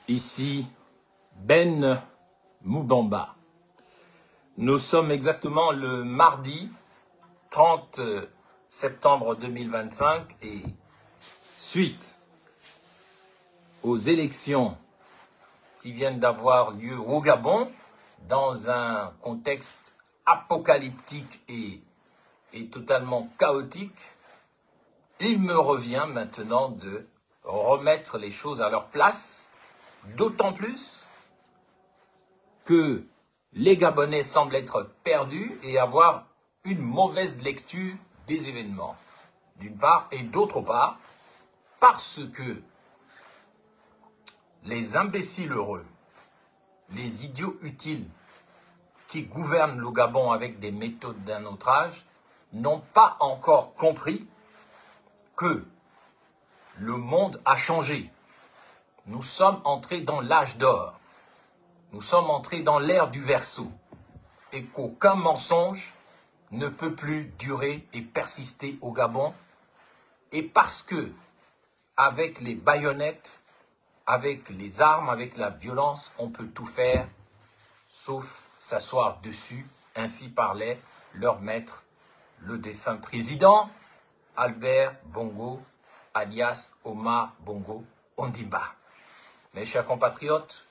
Ici Ben Moubamba. Nous sommes exactement le mardi 30 septembre 2025 et suite aux élections qui viennent d'avoir lieu au Gabon dans un contexte apocalyptique et totalement chaotique, il me revient maintenant de remettre les choses à leur place, d'autant plus que les Gabonais semblent être perdus et avoir une mauvaise lecture des événements, d'une part, et d'autre part, parce que les imbéciles heureux, les idiots utiles qui gouvernent le Gabon avec des méthodes d'un autre âge, n'ont pas encore compris que le monde a changé. Nous sommes entrés dans l'âge d'or. Nous sommes entrés dans l'ère du Verseau. Et qu'aucun mensonge ne peut plus durer et persister au Gabon. Et parce que, avec les baïonnettes, avec les armes, avec la violence, on peut tout faire, sauf s'asseoir dessus. Ainsi parlait leur maître, le défunt président, Albert Bongo, alias Omar Bongo Ondimba. Mes chers compatriotes,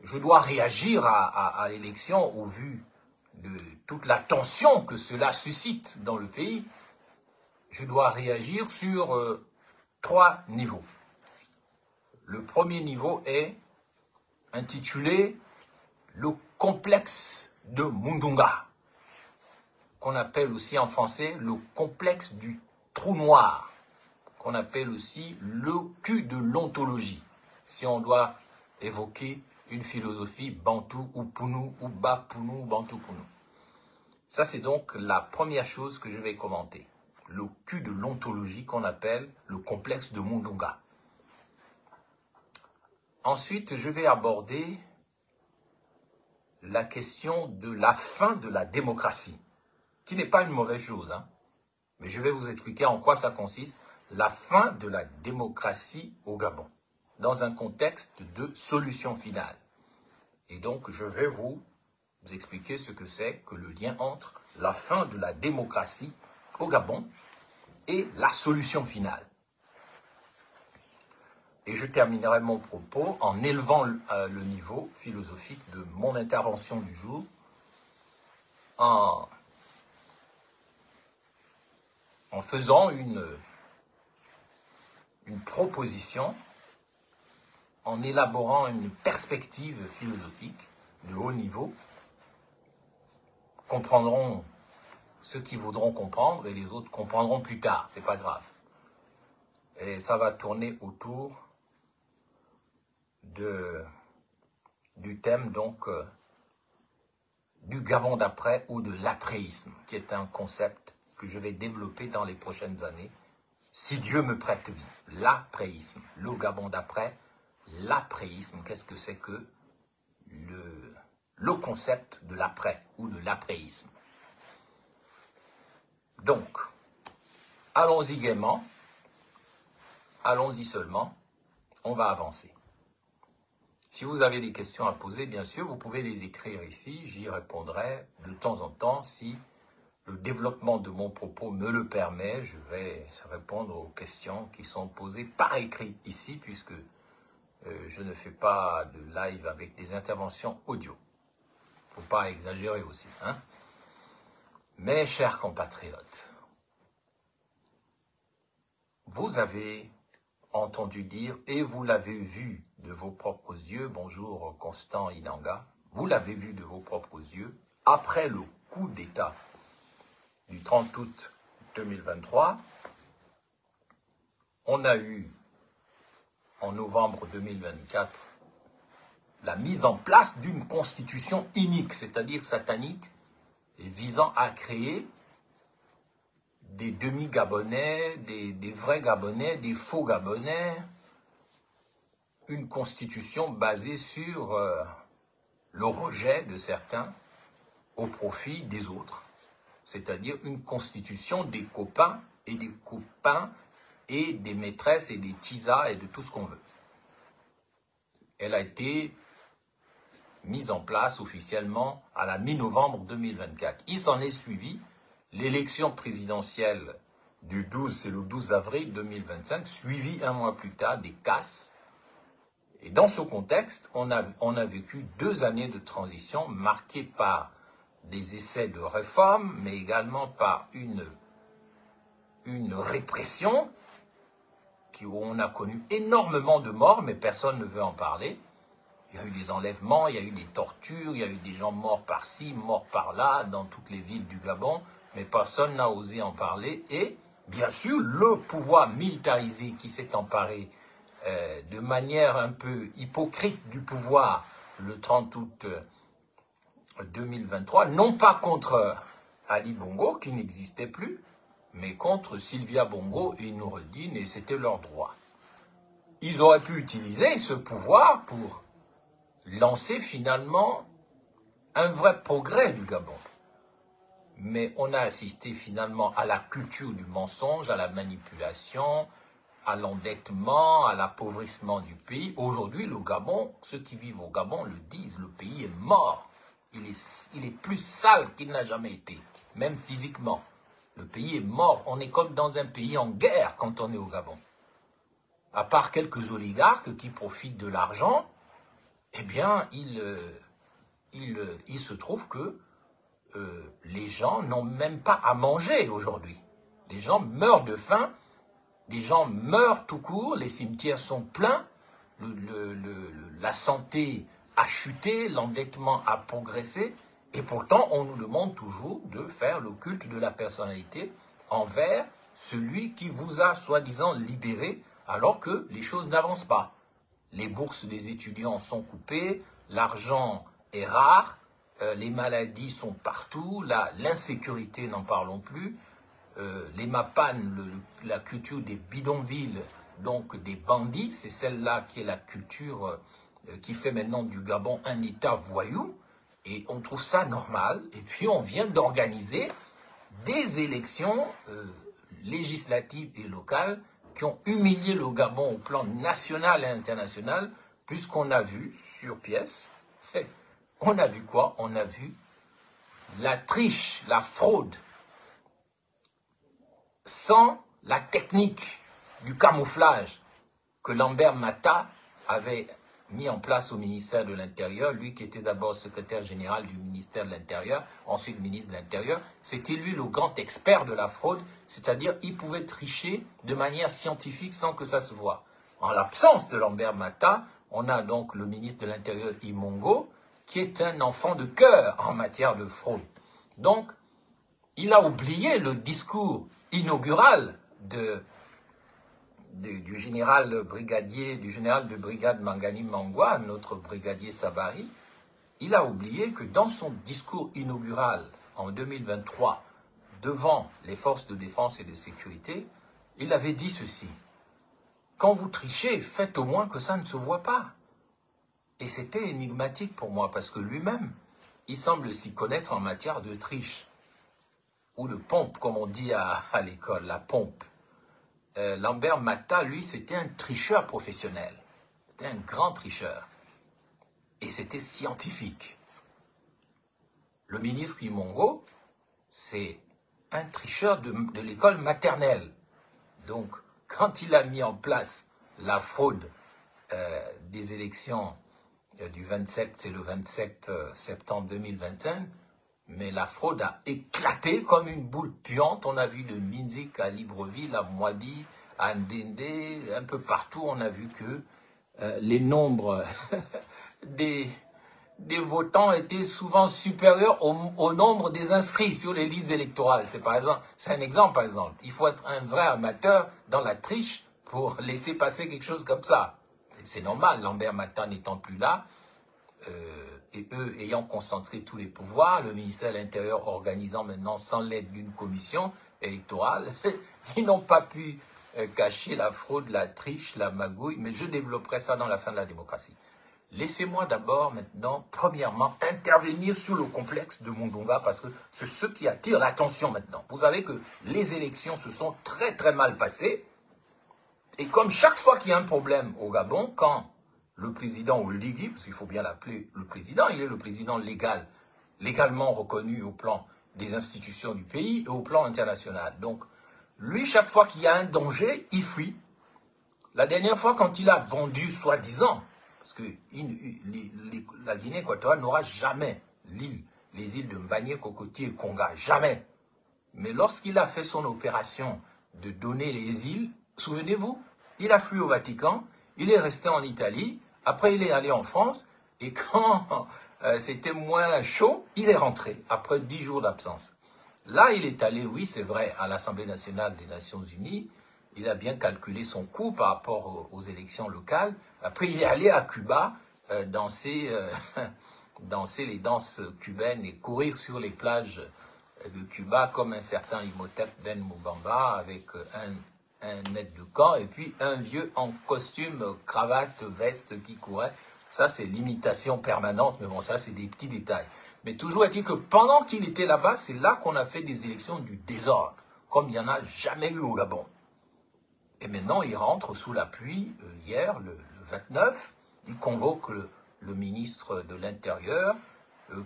je dois réagir à l'élection au vu de toute la tension que cela suscite dans le pays. Je dois réagir sur 3 niveaux. Le premier niveau est intitulé « Le complexe de Mundunga », qu'on appelle aussi en français le complexe du trou noir, qu'on appelle aussi le cul de l'ontologie, si on doit évoquer une philosophie bantou ou pounou ou bapounou bantou pounou. Ça, c'est donc la première chose que je vais commenter. Le cul de l'ontologie qu'on appelle le complexe de Mundunga. Ensuite, je vais aborder la question de la fin de la démocratie, qui n'est pas une mauvaise chose, hein, mais je vais vous expliquer en quoi ça consiste, la fin de la démocratie au Gabon, dans un contexte de solution finale. Et donc, je vais vous expliquer ce que c'est que le lien entre la fin de la démocratie au Gabon et la solution finale. Et je terminerai mon propos en élevant le niveau philosophique de mon intervention du jour, en faisant une proposition, en élaborant une perspective philosophique de haut niveau. Comprendront ceux qui voudront comprendre et les autres comprendront plus tard, c'est pas grave. Et ça va tourner autour du thème donc du Gabon d'après ou de l'apréisme, qui est un concept que je vais développer dans les prochaines années, si Dieu me prête vie. L'apréisme, le Gabon d'après, l'apréisme, qu'est-ce que c'est que le concept de l'après ou de l'apréisme. Donc, allons-y gaiement, allons-y seulement, on va avancer. Si vous avez des questions à poser, bien sûr, vous pouvez les écrire ici, j'y répondrai de temps en temps. Si le développement de mon propos me le permet, je vais répondre aux questions qui sont posées par écrit ici, puisque je ne fais pas de live avec des interventions audio. Il ne faut pas exagérer aussi, hein. Mes chers compatriotes, vous avez entendu dire, et vous l'avez vu de vos propres yeux, bonjour Constant Inanga, vous l'avez vu de vos propres yeux, après le coup d'État du 30 août 2023, on a eu en novembre 2024 la mise en place d'une constitution inique, c'est-à-dire satanique, et visant à créer des demi-Gabonais, des vrais Gabonais, des faux Gabonais, une constitution basée sur le rejet de certains au profit des autres, c'est-à-dire une constitution des copains et des copains et des maîtresses et des tisas et de tout ce qu'on veut. Elle a été mise en place officiellement à la mi-novembre 2024. Il s'en est suivi l'élection présidentielle du 12, c'est le 12 avril 2025, suivi un mois plus tard des casses. Et dans ce contexte, on a vécu 2 années de transition marquées par des essais de réforme, mais également par une répression où on a connu énormément de morts, mais personne ne veut en parler. Il y a eu des enlèvements, il y a eu des tortures, il y a eu des gens morts par-ci, morts par-là, dans toutes les villes du Gabon, mais personne n'a osé en parler. Et bien sûr, le pouvoir militarisé qui s'est emparé de manière un peu hypocrite du pouvoir le 30 août 2023, non pas contre Ali Bongo, qui n'existait plus, mais contre Sylvia Bongo et Noureddine, et c'était leur droit. Ils auraient pu utiliser ce pouvoir pour lancer finalement un vrai progrès du Gabon. Mais on a assisté finalement à la culture du mensonge, à la manipulation, à l'endettement, à l'appauvrissement du pays. Aujourd'hui, le Gabon, ceux qui vivent au Gabon le disent, le pays est mort. Il est plus sale qu'il n'a jamais été, même physiquement. Le pays est mort. On est comme dans un pays en guerre quand on est au Gabon. À part quelques oligarques qui profitent de l'argent, eh bien, il se trouve que les gens n'ont même pas à manger aujourd'hui. Les gens meurent de faim, des gens meurent tout court, les cimetières sont pleins, la santé a chuté, l'endettement a progressé, et pourtant on nous demande toujours de faire le culte de la personnalité envers celui qui vous a soi-disant libéré, alors que les choses n'avancent pas. Les bourses des étudiants sont coupées, l'argent est rare, les maladies sont partout, l'insécurité, n'en parlons plus, les mapanes, la culture des bidonvilles, donc des bandits, c'est celle-là qui est la culture qui fait maintenant du Gabon un État voyou, et on trouve ça normal, et puis on vient d'organiser des élections législatives et locales qui ont humilié le Gabon au plan national et international, puisqu'on a vu sur pièce, on a vu quoi? On a vu la triche, la fraude, sans la technique du camouflage que Lambert Mata avait mis en place au ministère de l'Intérieur, lui qui était d'abord secrétaire général du ministère de l'Intérieur, ensuite ministre de l'Intérieur. C'était lui le grand expert de la fraude, c'est-à-dire il pouvait tricher de manière scientifique sans que ça se voie. En l'absence de Lambert Mata, on a donc le ministre de l'Intérieur Imongo, qui est un enfant de cœur en matière de fraude. Donc, il a oublié le discours inaugural du général de brigade Mangani Mangwa, notre brigadier Sabari. Il a oublié que dans son discours inaugural en 2023, devant les forces de défense et de sécurité, il avait dit ceci: quand vous trichez, faites au moins que ça ne se voit pas. Et c'était énigmatique pour moi, parce que lui-même, il semble s'y connaître en matière de triche, ou de pompe, comme on dit à l'école, la pompe. Lambert Mata, lui, c'était un tricheur professionnel. C'était un grand tricheur. Et c'était scientifique. Le ministre Imongo, c'est un tricheur de l'école maternelle. Donc, quand il a mis en place la fraude des élections du 27, c'est le 27 septembre 2025, mais la fraude a éclaté comme une boule puante. On a vu de Minzik à Libreville, à Mwabi, à Ndende, un peu partout, on a vu que les nombres des votants étaient souvent supérieurs au nombre des inscrits sur les listes électorales. C'est un exemple, par exemple. Il faut être un vrai amateur dans la triche pour laisser passer quelque chose comme ça. C'est normal, Lambert Mata n'étant plus là, et eux ayant concentré tous les pouvoirs, le ministère de l'Intérieur organisant maintenant sans l'aide d'une commission électorale, ils n'ont pas pu cacher la fraude, la triche, la magouille, mais je développerai ça dans la fin de la démocratie. Laissez-moi d'abord maintenant, premièrement, intervenir sur le complexe de Mundunga, parce que c'est ce qui attire l'attention maintenant. Vous savez que les élections se sont très très mal passées, et comme chaque fois qu'il y a un problème au Gabon, quand le président Oligui, parce qu'il faut bien l'appeler le président, il est le président légal, légalement reconnu au plan des institutions du pays et au plan international. Donc, lui, chaque fois qu'il y a un danger, il fuit. La dernière fois, quand il a vendu, soi-disant, parce que la Guinée équatoriale n'aura jamais les îles de Mbagné, Cocotier et Conga, jamais. Mais lorsqu'il a fait son opération de donner les îles, souvenez-vous, il a fui au Vatican, il est resté en Italie, après il est allé en France, et quand c'était moins chaud, il est rentré, après 10 jours d'absence. Là, il est allé, oui, c'est vrai, à l'Assemblée nationale des Nations Unies, il a bien calculé son coût par rapport aux élections locales. Après, il est allé à Cuba danser les danses cubaines et courir sur les plages de Cuba comme un certain Imhotep Ben Moubamba avec un aide de camp et puis un vieux en costume, cravate, veste qui courait. Ça, c'est l'imitation permanente, mais bon, ça, c'est des petits détails. Mais toujours est-il que pendant qu'il était là-bas, c'est là qu'on a fait des élections du désordre, comme il n'y en a jamais eu au Gabon. Et maintenant, il rentre sous la pluie, hier, le 29, il convoque le ministre de l'Intérieur,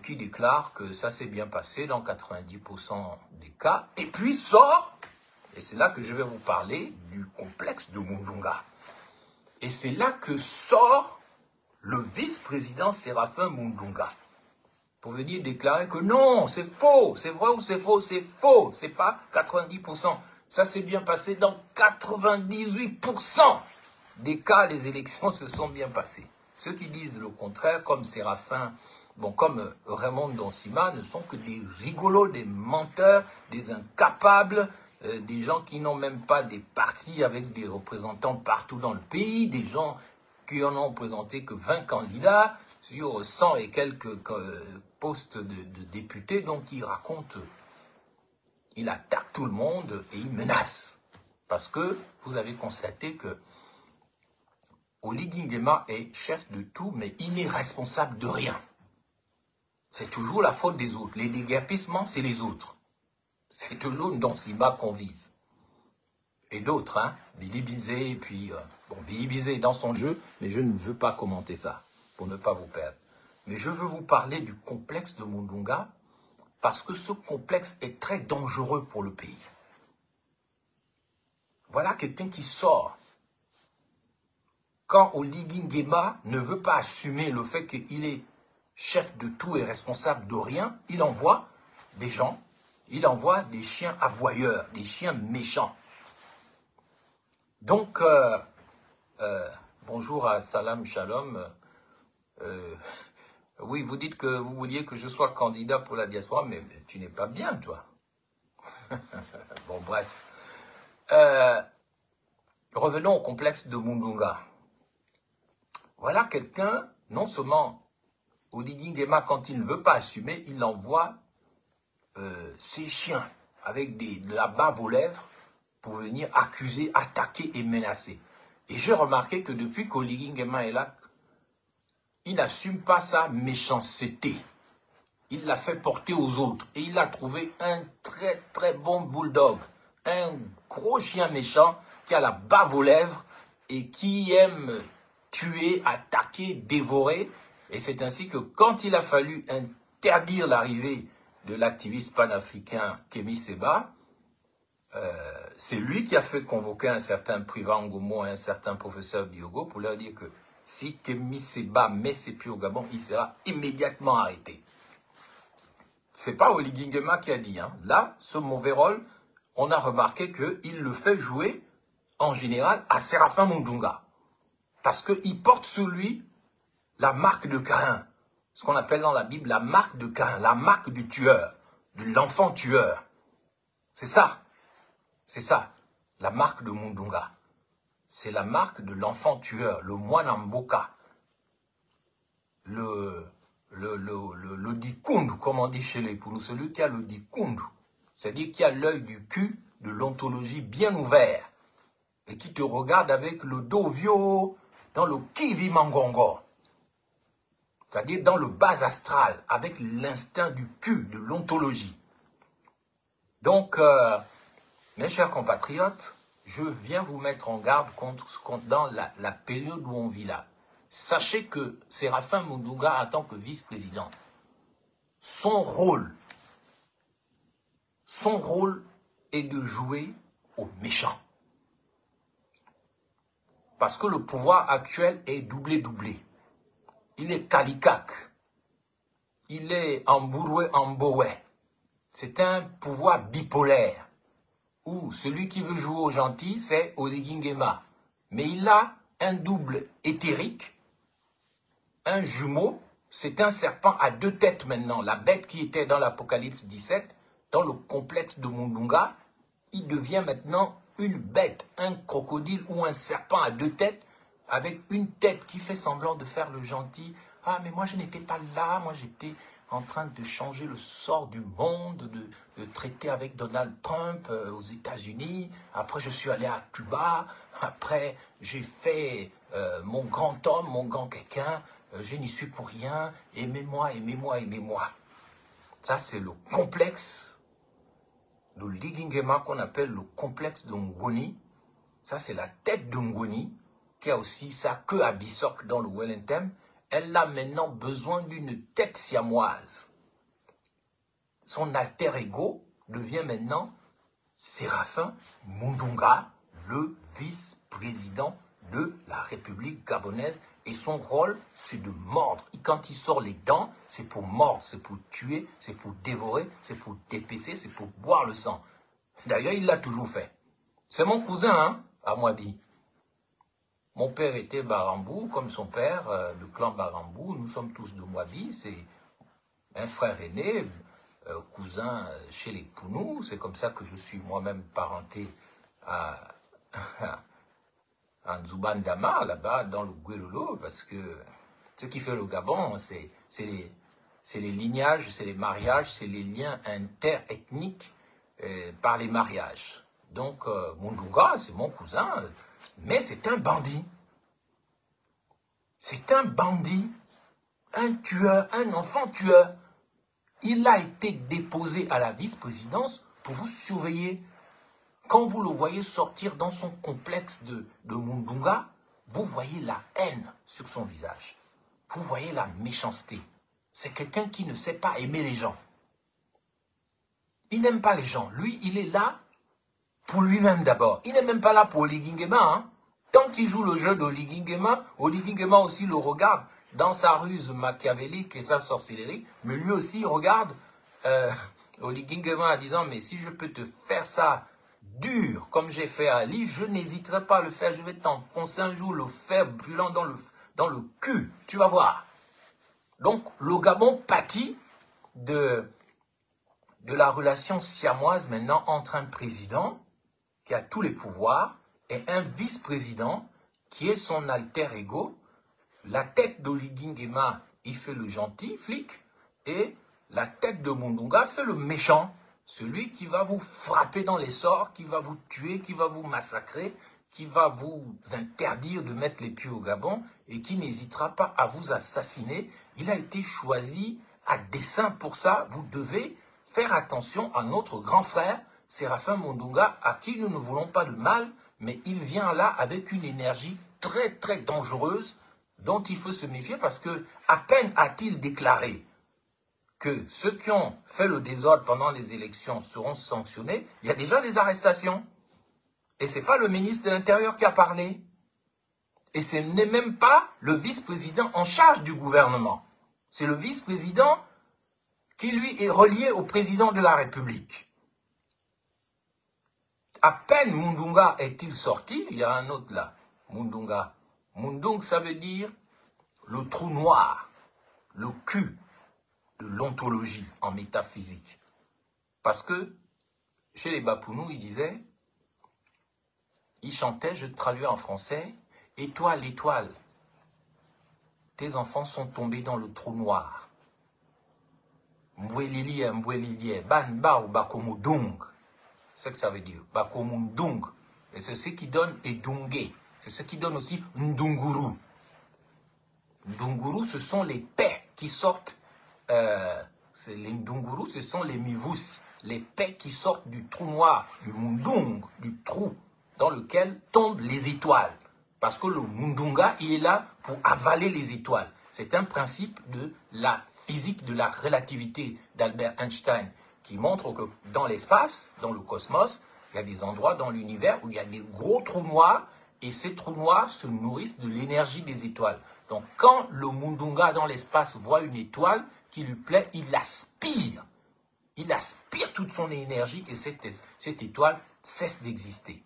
qui déclare que ça s'est bien passé dans 90% des cas, et puis sort, et c'est là que je vais vous parler du complexe de Mundunga. Et c'est là que sort le vice-président Séraphin Mundunga, pour venir déclarer que non, c'est faux, c'est vrai ou c'est faux, c'est pas 90%. Ça s'est bien passé dans 98% des cas, les élections se sont bien passées. Ceux qui disent le contraire, comme Séraphin, comme Raymond Donsima, ne sont que des rigolos, des menteurs, des incapables, des gens qui n'ont même pas des partis avec des représentants partout dans le pays, des gens qui n'en ont présenté que 20 candidats sur 100 et quelques postes de députés, donc ils racontent. Il attaque tout le monde et il menace. Parce que vous avez constaté que Oligui Nguema est chef de tout, mais il n'est responsable de rien. C'est toujours la faute des autres. Les déguerpissements, c'est les autres. C'est toujours Donsima qu'on vise. Et d'autres, hein, Billy Bizet, et puis... Billy Bizet est dans son jeu, mais je ne veux pas commenter ça, pour ne pas vous perdre. Mais je veux vous parler du complexe de Mundunga, parce que ce complexe est très dangereux pour le pays. Voilà quelqu'un qui sort. Quand Oligui Nguema ne veut pas assumer le fait qu'il est chef de tout et responsable de rien, il envoie des gens, il envoie des chiens aboyeurs, des chiens méchants. Donc, bonjour à Salam Shalom. Oui, vous dites que vous vouliez que je sois candidat pour la diaspora, mais tu n'es pas bien, toi. Bon, bref. Revenons au complexe de Mundunga. Voilà quelqu'un, non seulement Oligui Nguema, quand il ne veut pas assumer, il envoie ses chiens avec de la bave aux lèvres pour venir accuser, attaquer et menacer. Et j'ai remarqué que depuis qu'Oligui Nguema est là, il n'assume pas sa méchanceté. Il l'a fait porter aux autres. Et il a trouvé un très très bon bulldog. Un gros chien méchant qui a la bave aux lèvres et qui aime tuer, attaquer, dévorer. Et c'est ainsi que quand il a fallu interdire l'arrivée de l'activiste panafricain Kémy Séba, c'est lui qui a fait convoquer un certain Priva Ngomo et un certain professeur Diogo pour leur dire que si Kémy Séba met ses pieds au Gabon, il sera immédiatement arrêté. C'est pas Oligui Nguema qui a dit. Hein. Là, ce mauvais rôle, on a remarqué qu'il le fait jouer en général à Séraphin Mundunga. Parce qu'il porte sur lui la marque de Caïn. Ce qu'on appelle dans la Bible la marque de Caïn, la marque du tueur, de l'enfant tueur. C'est ça. C'est ça, la marque de Mundunga. C'est la marque de l'enfant tueur, le moine Mboka. Le dikundu, comme on dit chez les Poulous, celui qui a le dikundu. C'est-à-dire qui a l'œil du cul de l'ontologie bien ouvert. Et qui te regarde avec le dos vieux dans le kivi mangongo. C'est-à-dire dans le bas astral, avec l'instinct du cul, de l'ontologie. Donc, mes chers compatriotes, je viens vous mettre en garde dans la période où on vit là. Sachez que Séraphin Mundunga, en tant que vice-président, son rôle est de jouer aux méchants. Parce que le pouvoir actuel est doublé. Il est Kalikak. Il est Mbouroué. C'est un pouvoir bipolaire. Où celui qui veut jouer au gentil, c'est Oligui Nguema. Mais il a un double éthérique, un jumeau. C'est un serpent à 2 têtes maintenant. La bête qui était dans l'Apocalypse 17, dans le complexe de Mundunga, il devient maintenant une bête, un crocodile ou un serpent à 2 têtes, avec une tête qui fait semblant de faire le gentil. Ah, mais moi je n'étais pas là, moi j'étais en train de changer le sort du monde, de traiter avec Donald Trump aux États-Unis. Après je suis allé à Cuba, après j'ai fait mon grand homme, mon grand quelqu'un, je n'y suis pour rien, aimez-moi, aimez-moi, aimez-moi. Ça c'est le complexe de Oligui Nguema qu'on appelle le complexe de Ngoni. Ça, c'est la tête de Ngoni, qui a aussi sa queue à Bissok dans le Wellington. Elle a maintenant besoin d'une tête siamoise. Son alter ego devient maintenant Séraphin Mundunga, le vice-président de la République gabonaise. Et son rôle, c'est de mordre. Et quand il sort les dents, c'est pour mordre, c'est pour tuer, c'est pour dévorer, c'est pour dépecer, c'est pour boire le sang. D'ailleurs, il l'a toujours fait. C'est mon cousin, hein, à Mwabi. Mon père était Barambou, comme son père, le clan Barambou. Nous sommes tous de Mwabi. C'est un frère aîné, cousin chez les Pounou. C'est comme ça que je suis moi-même parenté à Nzouban-Dama, là-bas, dans le Guélolo, parce que ce qui fait le Gabon, c'est les lignages, c'est les mariages, c'est les liens interethniques par les mariages. Donc, Mundunga, c'est mon cousin, mais c'est un bandit. C'est un bandit, un tueur, un enfant tueur. Il a été déposé à la vice-présidence pour vous surveiller. Quand vous le voyez sortir dans son complexe de Mundunga, vous voyez la haine sur son visage. Vous voyez la méchanceté. C'est quelqu'un qui ne sait pas aimer les gens. Il n'aime pas les gens. Lui, il est là pour lui-même d'abord. Il n'est même pas là pour Oligui Nguema. Hein. Tant qu'il joue le jeu d'Oligui Nguema aussi le regarde dans sa ruse machiavélique et sa sorcellerie. Mais lui aussi, il regarde Oligui Nguema en disant, mais si je peux te faire ça dur, comme j'ai fait à Ali, je n'hésiterai pas à le faire. Je vais t'enfoncer un jour le fer brûlant dans le cul. Tu vas voir. Donc, le Gabon pâtit de la relation siamoise maintenant entre un président qui a tous les pouvoirs et un vice-président qui est son alter ego. La tête d'Oligui Nguema, il fait le gentil, flic, et la tête de Mundunga fait le méchant, celui qui va vous frapper dans les sorts, qui va vous tuer, qui va vous massacrer, qui va vous interdire de mettre les pieds au Gabon et qui n'hésitera pas à vous assassiner. Il a été choisi à dessein pour ça. Vous devez faire attention à notre grand frère, Séraphin Mundunga, à qui nous ne voulons pas de mal, mais il vient là avec une énergie très très dangereuse dont il faut se méfier parce que à peine a-t-il déclaré que ceux qui ont fait le désordre pendant les élections seront sanctionnés, il y a déjà des arrestations. Et ce n'est pas le ministre de l'Intérieur qui a parlé. Et ce n'est même pas le vice-président en charge du gouvernement. C'est le vice-président qui, lui, est relié au président de la République. À peine Mundunga est-il sorti, il y a un autre là, Mundunga. Mundung, ça veut dire le trou noir, le cul de l'ontologie en métaphysique. Parce que chez les Bapounous, ils disaient, ils chantaient, je traduis en français, « Étoile, étoile, tes enfants sont tombés dans le trou noir. Mbouelilie, mbouelilie, ban bao bakomudung. » C'est ce que ça veut dire, bakomudung. Et c'est ce qui donne edungé. C'est ce qui donne aussi ndunguru. Ndunguru, ce sont les paix qui sortent. Les ndunguru, ce sont les mivus, les paix qui sortent du trou noir, du mundung, du trou dans lequel tombent les étoiles. Parce que le Mundunga, il est là pour avaler les étoiles. C'est un principe de la physique de la relativité d'Albert Einstein qui montre que dans l'espace, dans le cosmos, il y a des endroits dans l'univers où il y a des gros trous noirs et ces trous noirs se nourrissent de l'énergie des étoiles. Donc quand le Mundunga dans l'espace voit une étoile qui lui plaît, il aspire. Il aspire toute son énergie et cette étoile cesse d'exister.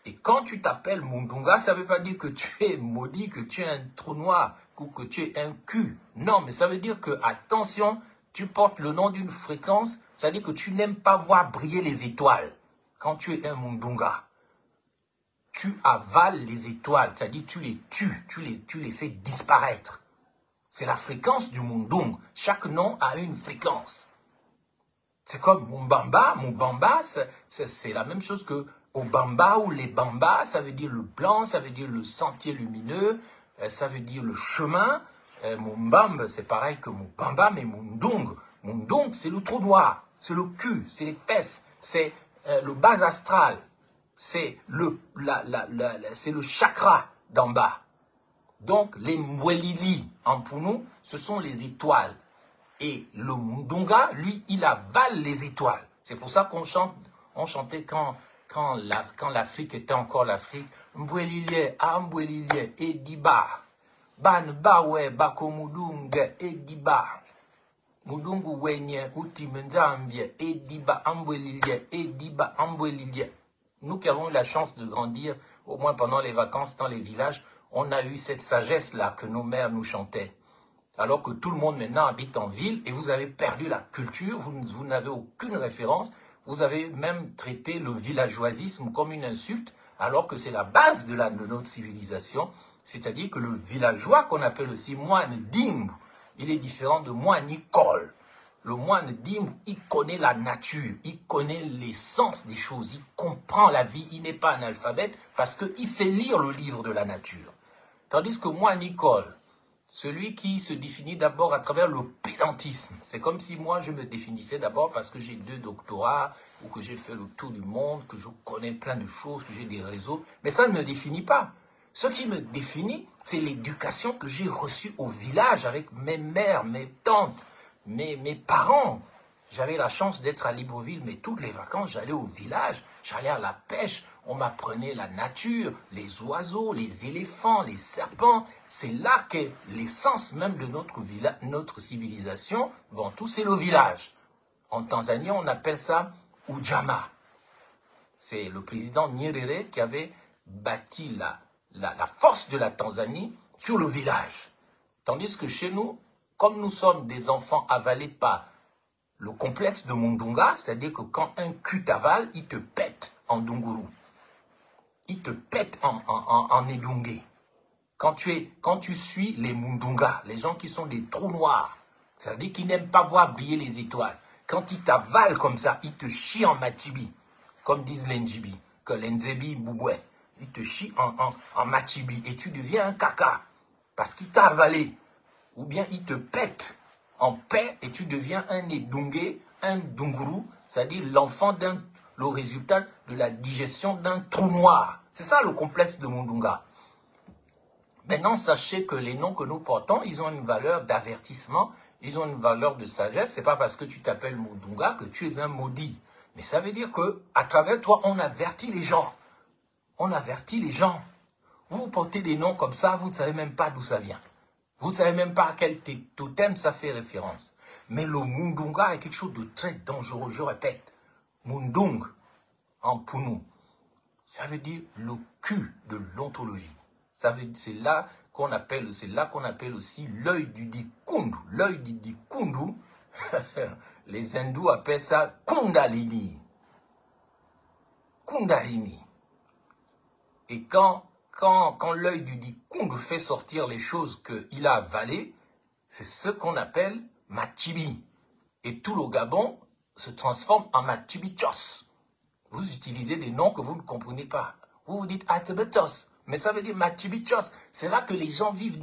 Et quand tu t'appelles Mundunga, ça ne veut pas dire que tu es maudit, que tu es un trou noir ou que tu es un cul. Non, mais ça veut dire que, attention, tu portes le nom d'une fréquence, ça veut dire que tu n'aimes pas voir briller les étoiles. Quand tu es un Mundunga, tu avales les étoiles, c'est-à-dire tu les tues, tu les fais disparaître. C'est la fréquence du Mundung. Chaque nom a une fréquence. C'est comme Mumbamba. Mumbamba, c'est la même chose que Obamba ou les Bambas. Ça veut dire le blanc, ça veut dire le sentier lumineux, ça veut dire le chemin. Mumbamba, c'est pareil que Mubamba, mais Mundung. Mundung, c'est le trou noir, c'est le cul, c'est les fesses, c'est le bas astral, c'est le chakra d'en bas. Donc, les Mwelili en Punu, ce sont les étoiles. Et le Mundunga, lui, il avale les étoiles. C'est pour ça qu'on chantait quand l'Afrique était encore l'Afrique. Mbwelilie, Ambwelilie, Ediba. Ban bawe bako Mudunga, Ediba. Mudungu wenye uti menzambie, Ediba, Ambwelilie, Ediba, Ambwelilie. Nous qui avons eu la chance de grandir, au moins pendant les vacances dans les villages, on a eu cette sagesse-là que nos mères nous chantaient. Alors que tout le monde maintenant habite en ville et vous avez perdu la culture, vous n'avez aucune référence, vous avez même traité le villageoisisme comme une insulte, alors que c'est la base de notre civilisation, c'est-à-dire que le villageois qu'on appelle aussi moine dimbe, il est différent de moine Nicole. Le moine dimbe, il connaît la nature, il connaît l'essence des choses, il comprend la vie, il n'est pas analphabète parce qu'il sait lire le livre de la nature. Tandis que moi, Nicole, celui qui se définit d'abord à travers le pédantisme. C'est comme si moi, je me définissais d'abord parce que j'ai 2 doctorats, ou que j'ai fait le tour du monde, que je connais plein de choses, que j'ai des réseaux. Mais ça ne me définit pas. Ce qui me définit, c'est l'éducation que j'ai reçue au village avec mes mères, mes tantes, mes parents. J'avais la chance d'être à Libreville, mais toutes les vacances, j'allais au village, j'allais à la pêche. On m'apprenait la nature, les oiseaux, les éléphants, les serpents. C'est là que l'essence même de notre civilisation, bon, tout c'est le village. En Tanzanie, on appelle ça Ujamaa. C'est le président Nyerere qui avait bâti la force de la Tanzanie sur le village. Tandis que chez nous, comme nous sommes des enfants avalés par le complexe de Mundunga, c'est-à-dire que quand un cul t'avale, il te pète en Dunguru. Il te pète en Edungé. Quand tu suis les Mundunga, les gens qui sont des trous noirs, c'est-à-dire qui n'aiment pas voir briller les étoiles, quand ils t'avalent comme ça, ils te chient en Machibi, comme disent les Njibi, que les Nzebi Bouboué, ils te chient en Machibi et tu deviens un caca parce qu'il t'a avalé. Ou bien ils te pètent en paix et tu deviens un Edungé, un Dunguru, c'est-à-dire l'enfant le résultat de la digestion d'un trou noir. C'est ça le complexe de Mundunga. Maintenant, sachez que les noms que nous portons, ils ont une valeur d'avertissement, ils ont une valeur de sagesse. Ce n'est pas parce que tu t'appelles Mundunga que tu es un maudit. Mais ça veut dire qu'à travers toi, on avertit les gens. On avertit les gens. Vous portez des noms comme ça, vous ne savez même pas d'où ça vient. Vous ne savez même pas à quel totem ça fait référence. Mais le Mundunga est quelque chose de très dangereux, je répète. Mundung, en Punu, ça veut dire le cul de l'ontologie. C'est là qu'on appelle aussi l'œil du Dikundu. L'œil du Dikundu, les hindous appellent ça Kundalini. Kundalini. Et quand l'œil du Dikundu fait sortir les choses qu'il a avalées, c'est ce qu'on appelle Machibi. Et tout le Gabon se transforme en Machibichos. Vous utilisez des noms que vous ne comprenez pas. Vous vous dites Atebetos, mais ça veut dire Machibichos. C'est là que les gens vivent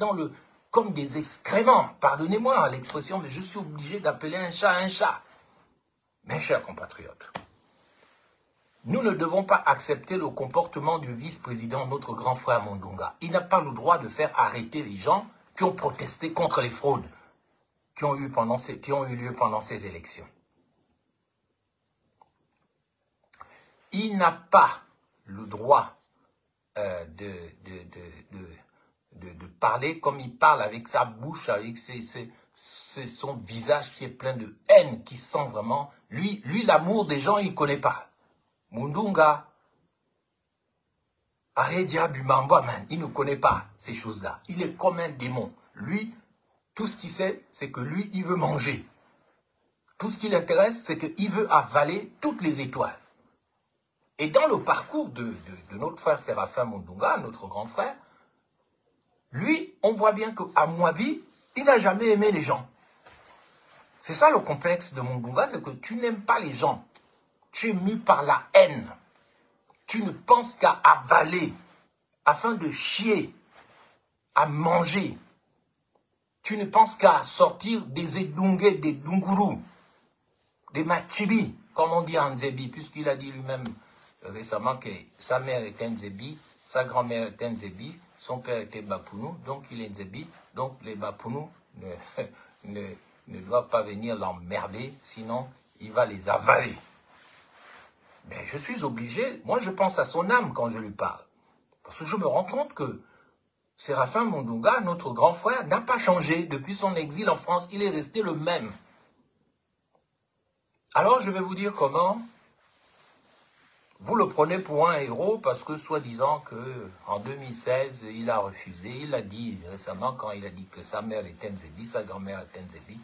comme des excréments. Pardonnez-moi l'expression, mais je suis obligé d'appeler un chat. Mes chers compatriotes, Nous ne devons pas accepter le comportement du vice-président, notre grand frère Mundunga. Il n'a pas le droit de faire arrêter les gens qui ont protesté contre les fraudes qui ont eu lieu pendant ces élections. Il n'a pas le droit de parler comme il parle avec sa bouche, avec son visage qui est plein de haine, qui sent vraiment... Lui l'amour des gens, il ne connaît pas. Mundunga, Aredia Bumamba, il ne connaît pas ces choses-là. Il est comme un démon. Lui, tout ce qu'il sait, c'est que lui, il veut manger. Tout ce qui l'intéresse, c'est qu'il veut avaler toutes les étoiles. Et dans le parcours de notre frère Séraphin Mundunga, notre grand frère, lui, on voit bien qu'à Mwabi, il n'a jamais aimé les gens. C'est ça le complexe de Mundunga, c'est que tu n'aimes pas les gens. Tu es mu par la haine. Tu ne penses qu'à avaler, afin de chier, à manger. Tu ne penses qu'à sortir des Edungé, des Dunguru, des Machibi, comme on dit en Nzebi, puisqu'il a dit lui-même récemment que sa mère était Nzebi, sa grand-mère était Nzebi, son père était Bapounou, donc il est Nzebi, donc les Bapounou ne doivent pas venir l'emmerder, sinon il va les avaler. Mais je suis obligé, moi je pense à son âme quand je lui parle, parce que je me rends compte que Séraphin Mundunga, notre grand frère, n'a pas changé depuis son exil en France, il est resté le même. Alors je vais vous dire comment vous le prenez pour un héros parce que soi-disant qu'en 2016, il a refusé. Il a dit récemment quand il a dit que sa mère était Nzebi, sa grand-mère était Nzebi.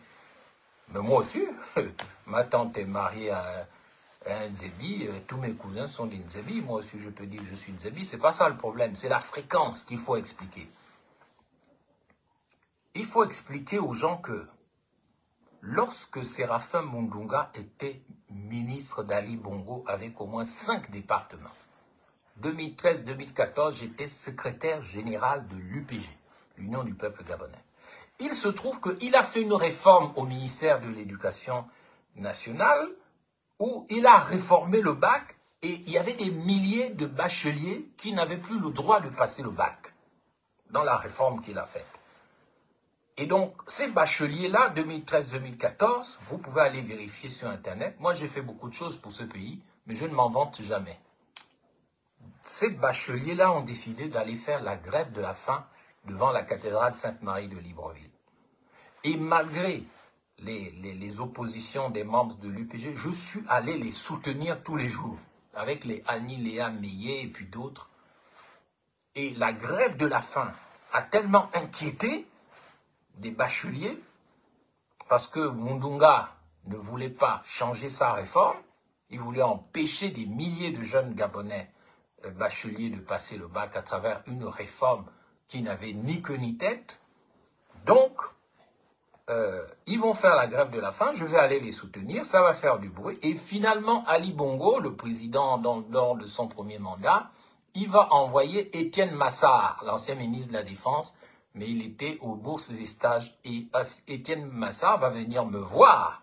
Mais moi aussi, ma tante est mariée à un Nzebi, tous mes cousins sont des Nzebi. Moi aussi, je peux dire que je suis Nzebi. Ce n'est pas ça le problème, c'est la fréquence qu'il faut expliquer. Il faut expliquer aux gens que lorsque Séraphin Mundunga était ministre d'Ali Bongo avec au moins 5 départements, 2013-2014, j'étais secrétaire général de l'UPG, l'Union du peuple gabonais. Il se trouve qu'il a fait une réforme au ministère de l'Éducation nationale où il a réformé le bac et il y avait des milliers de bacheliers qui n'avaient plus le droit de passer le bac dans la réforme qu'il a faite. Et donc, ces bacheliers-là, 2013-2014, vous pouvez aller vérifier sur Internet. Moi, j'ai fait beaucoup de choses pour ce pays, mais je ne m'en vante jamais. Ces bacheliers-là ont décidé d'aller faire la grève de la faim devant la cathédrale Sainte-Marie de Libreville. Et malgré les oppositions des membres de l'UPG, je suis allé les soutenir tous les jours, avec les Annie Léa Meillet et puis d'autres. Et la grève de la faim a tellement inquiété des bacheliers, parce que Mundunga ne voulait pas changer sa réforme, il voulait empêcher des milliers de jeunes Gabonais bacheliers de passer le bac à travers une réforme qui n'avait ni queue ni tête. Donc, ils vont faire la grève de la faim, je vais aller les soutenir, ça va faire du bruit. Et finalement, Ali Bongo, le président lors de son premier mandat, il va envoyer Étienne Massar, l'ancien ministre de la Défense, mais il était aux bourses et stages. Et Étienne Massar va venir me voir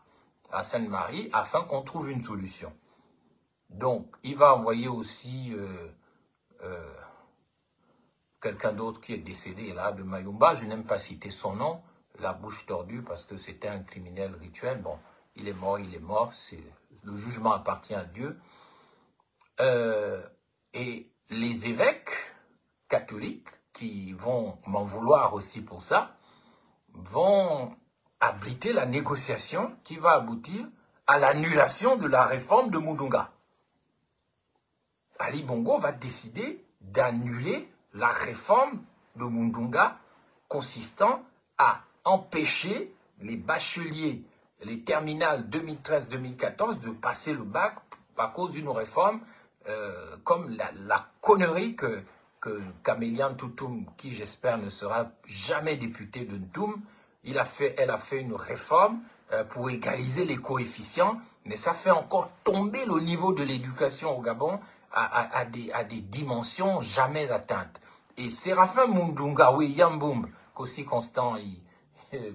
à Sainte-Marie afin qu'on trouve une solution. Donc, il va envoyer aussi quelqu'un d'autre qui est décédé là, de Mayumba. Je n'aime pas citer son nom, la bouche tordue, parce que c'était un criminel rituel. Bon, il est mort, le jugement appartient à Dieu. Et les évêques catholiques, qui vont m'en vouloir aussi pour ça, vont abriter la négociation qui va aboutir à l'annulation de la réforme de Mundunga. Ali Bongo va décider d'annuler la réforme de Mundunga consistant à empêcher les bacheliers, les terminales 2013-2014 de passer le bac à cause d'une réforme comme la connerie que Camélian Toutoum, qui j'espère ne sera jamais député de Ntoum, elle a fait une réforme pour égaliser les coefficients, mais ça fait encore tomber le niveau de l'éducation au Gabon à des dimensions jamais atteintes. Et Séraphin Mundunga, oui, Yamboum, qu'aussi Constant,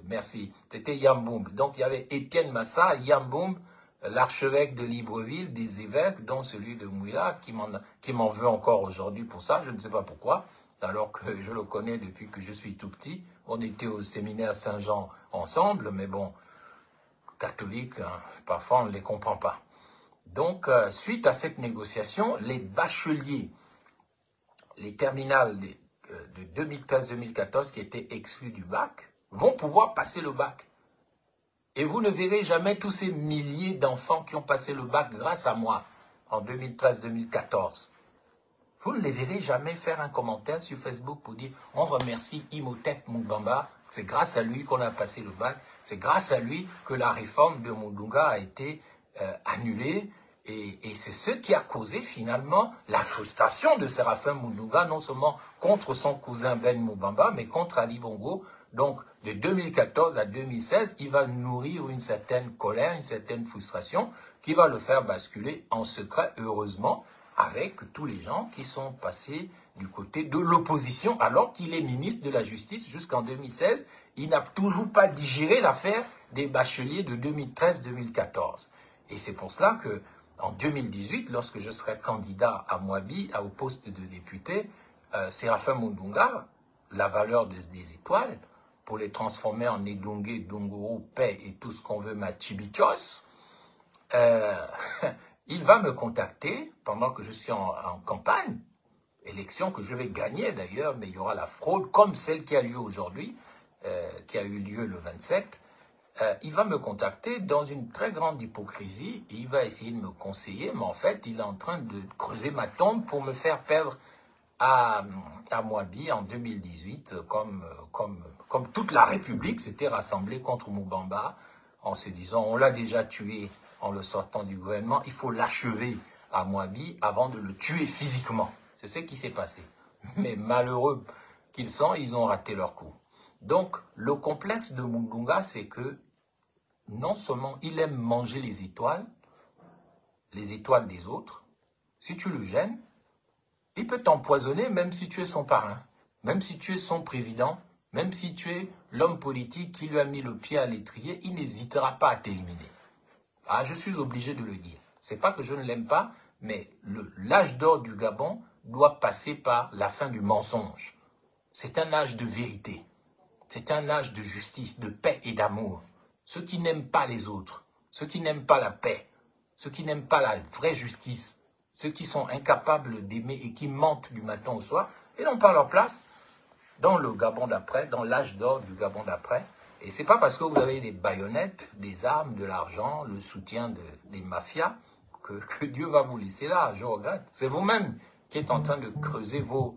merci, c'était Yamboum. Donc il y avait Étienne Massa, Yamboum, l'archevêque de Libreville, des évêques, dont celui de Mouila, qui m'en veut encore aujourd'hui pour ça, je ne sais pas pourquoi, alors que je le connais depuis que je suis tout petit. On était au séminaire Saint-Jean ensemble, mais bon, catholiques, hein, parfois on ne les comprend pas. Donc, suite à cette négociation, les bacheliers, les terminales de 2013-2014 qui étaient exclus du bac, vont pouvoir passer le bac. Et vous ne verrez jamais tous ces milliers d'enfants qui ont passé le bac grâce à moi en 2013-2014. Vous ne les verrez jamais faire un commentaire sur Facebook pour dire « On remercie Imhotep Moubamba, c'est grâce à lui qu'on a passé le bac, c'est grâce à lui que la réforme de Mundunga a été annulée. » Et c'est ce qui a causé finalement la frustration de Séraphin Mundunga, non seulement contre son cousin Ben Moubamba, mais contre Ali Bongo. Donc, de 2014 à 2016, il va nourrir une certaine colère, une certaine frustration, qui va le faire basculer en secret, heureusement, avec tous les gens qui sont passés du côté de l'opposition, alors qu'il est ministre de la Justice jusqu'en 2016. Il n'a toujours pas digéré l'affaire des bacheliers de 2013-2014. Et c'est pour cela que, en 2018, lorsque je serai candidat à Mouabi, au poste de député, Séraphin Mundunga, la valeur des étoiles, pour les transformer en Edongé, Dongoro, paix et tout ce qu'on veut, Machibichos, il va me contacter pendant que je suis en campagne, élection que je vais gagner d'ailleurs, mais il y aura la fraude comme celle qui a lieu aujourd'hui, qui a eu lieu le 27. Il va me contacter dans une très grande hypocrisie, et il va essayer de me conseiller, mais en fait, il est en train de creuser ma tombe pour me faire perdre à Mouabi en 2018, comme toute la République s'était rassemblée contre Moubamba, en se disant, on l'a déjà tué en le sortant du gouvernement, il faut l'achever à Mouabi avant de le tuer physiquement. C'est ce qui s'est passé. Mais malheureux qu'ils sont, ils ont raté leur coup. Donc, le complexe de Mundunga, c'est que non seulement il aime manger les étoiles des autres, si tu le gênes, il peut t'empoisonner même si tu es son parrain, même si tu es son président, même si tu es l'homme politique qui lui a mis le pied à l'étrier, il n'hésitera pas à t'éliminer. Ah, je suis obligé de le dire. C'est pas que je ne l'aime pas, mais l'âge d'or du Gabon doit passer par la fin du mensonge. C'est un âge de vérité. C'est un âge de justice, de paix et d'amour. Ceux qui n'aiment pas les autres, ceux qui n'aiment pas la paix, ceux qui n'aiment pas la vraie justice, ceux qui sont incapables d'aimer et qui mentent du matin au soir, ils n'ont pas leur place dans le Gabon d'après, dans l'âge d'or du Gabon d'après. Et c'est pas parce que vous avez des baïonnettes, des armes, de l'argent, le soutien des mafias, que Dieu va vous laisser là, je regrette. C'est vous-même qui êtes en train de creuser vos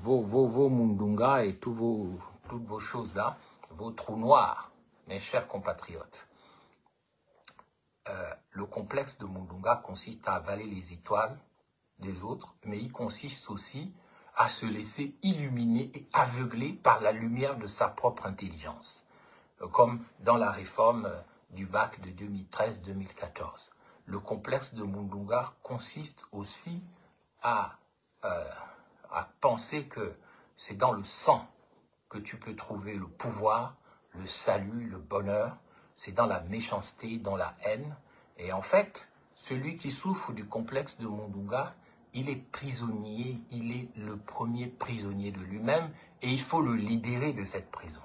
Mundunga et toutes vos choses-là, vos trous noirs, mes chers compatriotes. Le complexe de Mundunga consiste à avaler les étoiles des autres, mais il consiste aussi à se laisser illuminer et aveugler par la lumière de sa propre intelligence, comme dans la réforme du bac de 2013-2014. Le complexe de Mundunga consiste aussi à penser que c'est dans le sang que tu peux trouver le pouvoir, le salut, le bonheur. C'est dans la méchanceté, dans la haine. Et en fait, celui qui souffre du complexe de Mundunga, il est prisonnier, il est le premier prisonnier de lui-même et il faut le libérer de cette prison.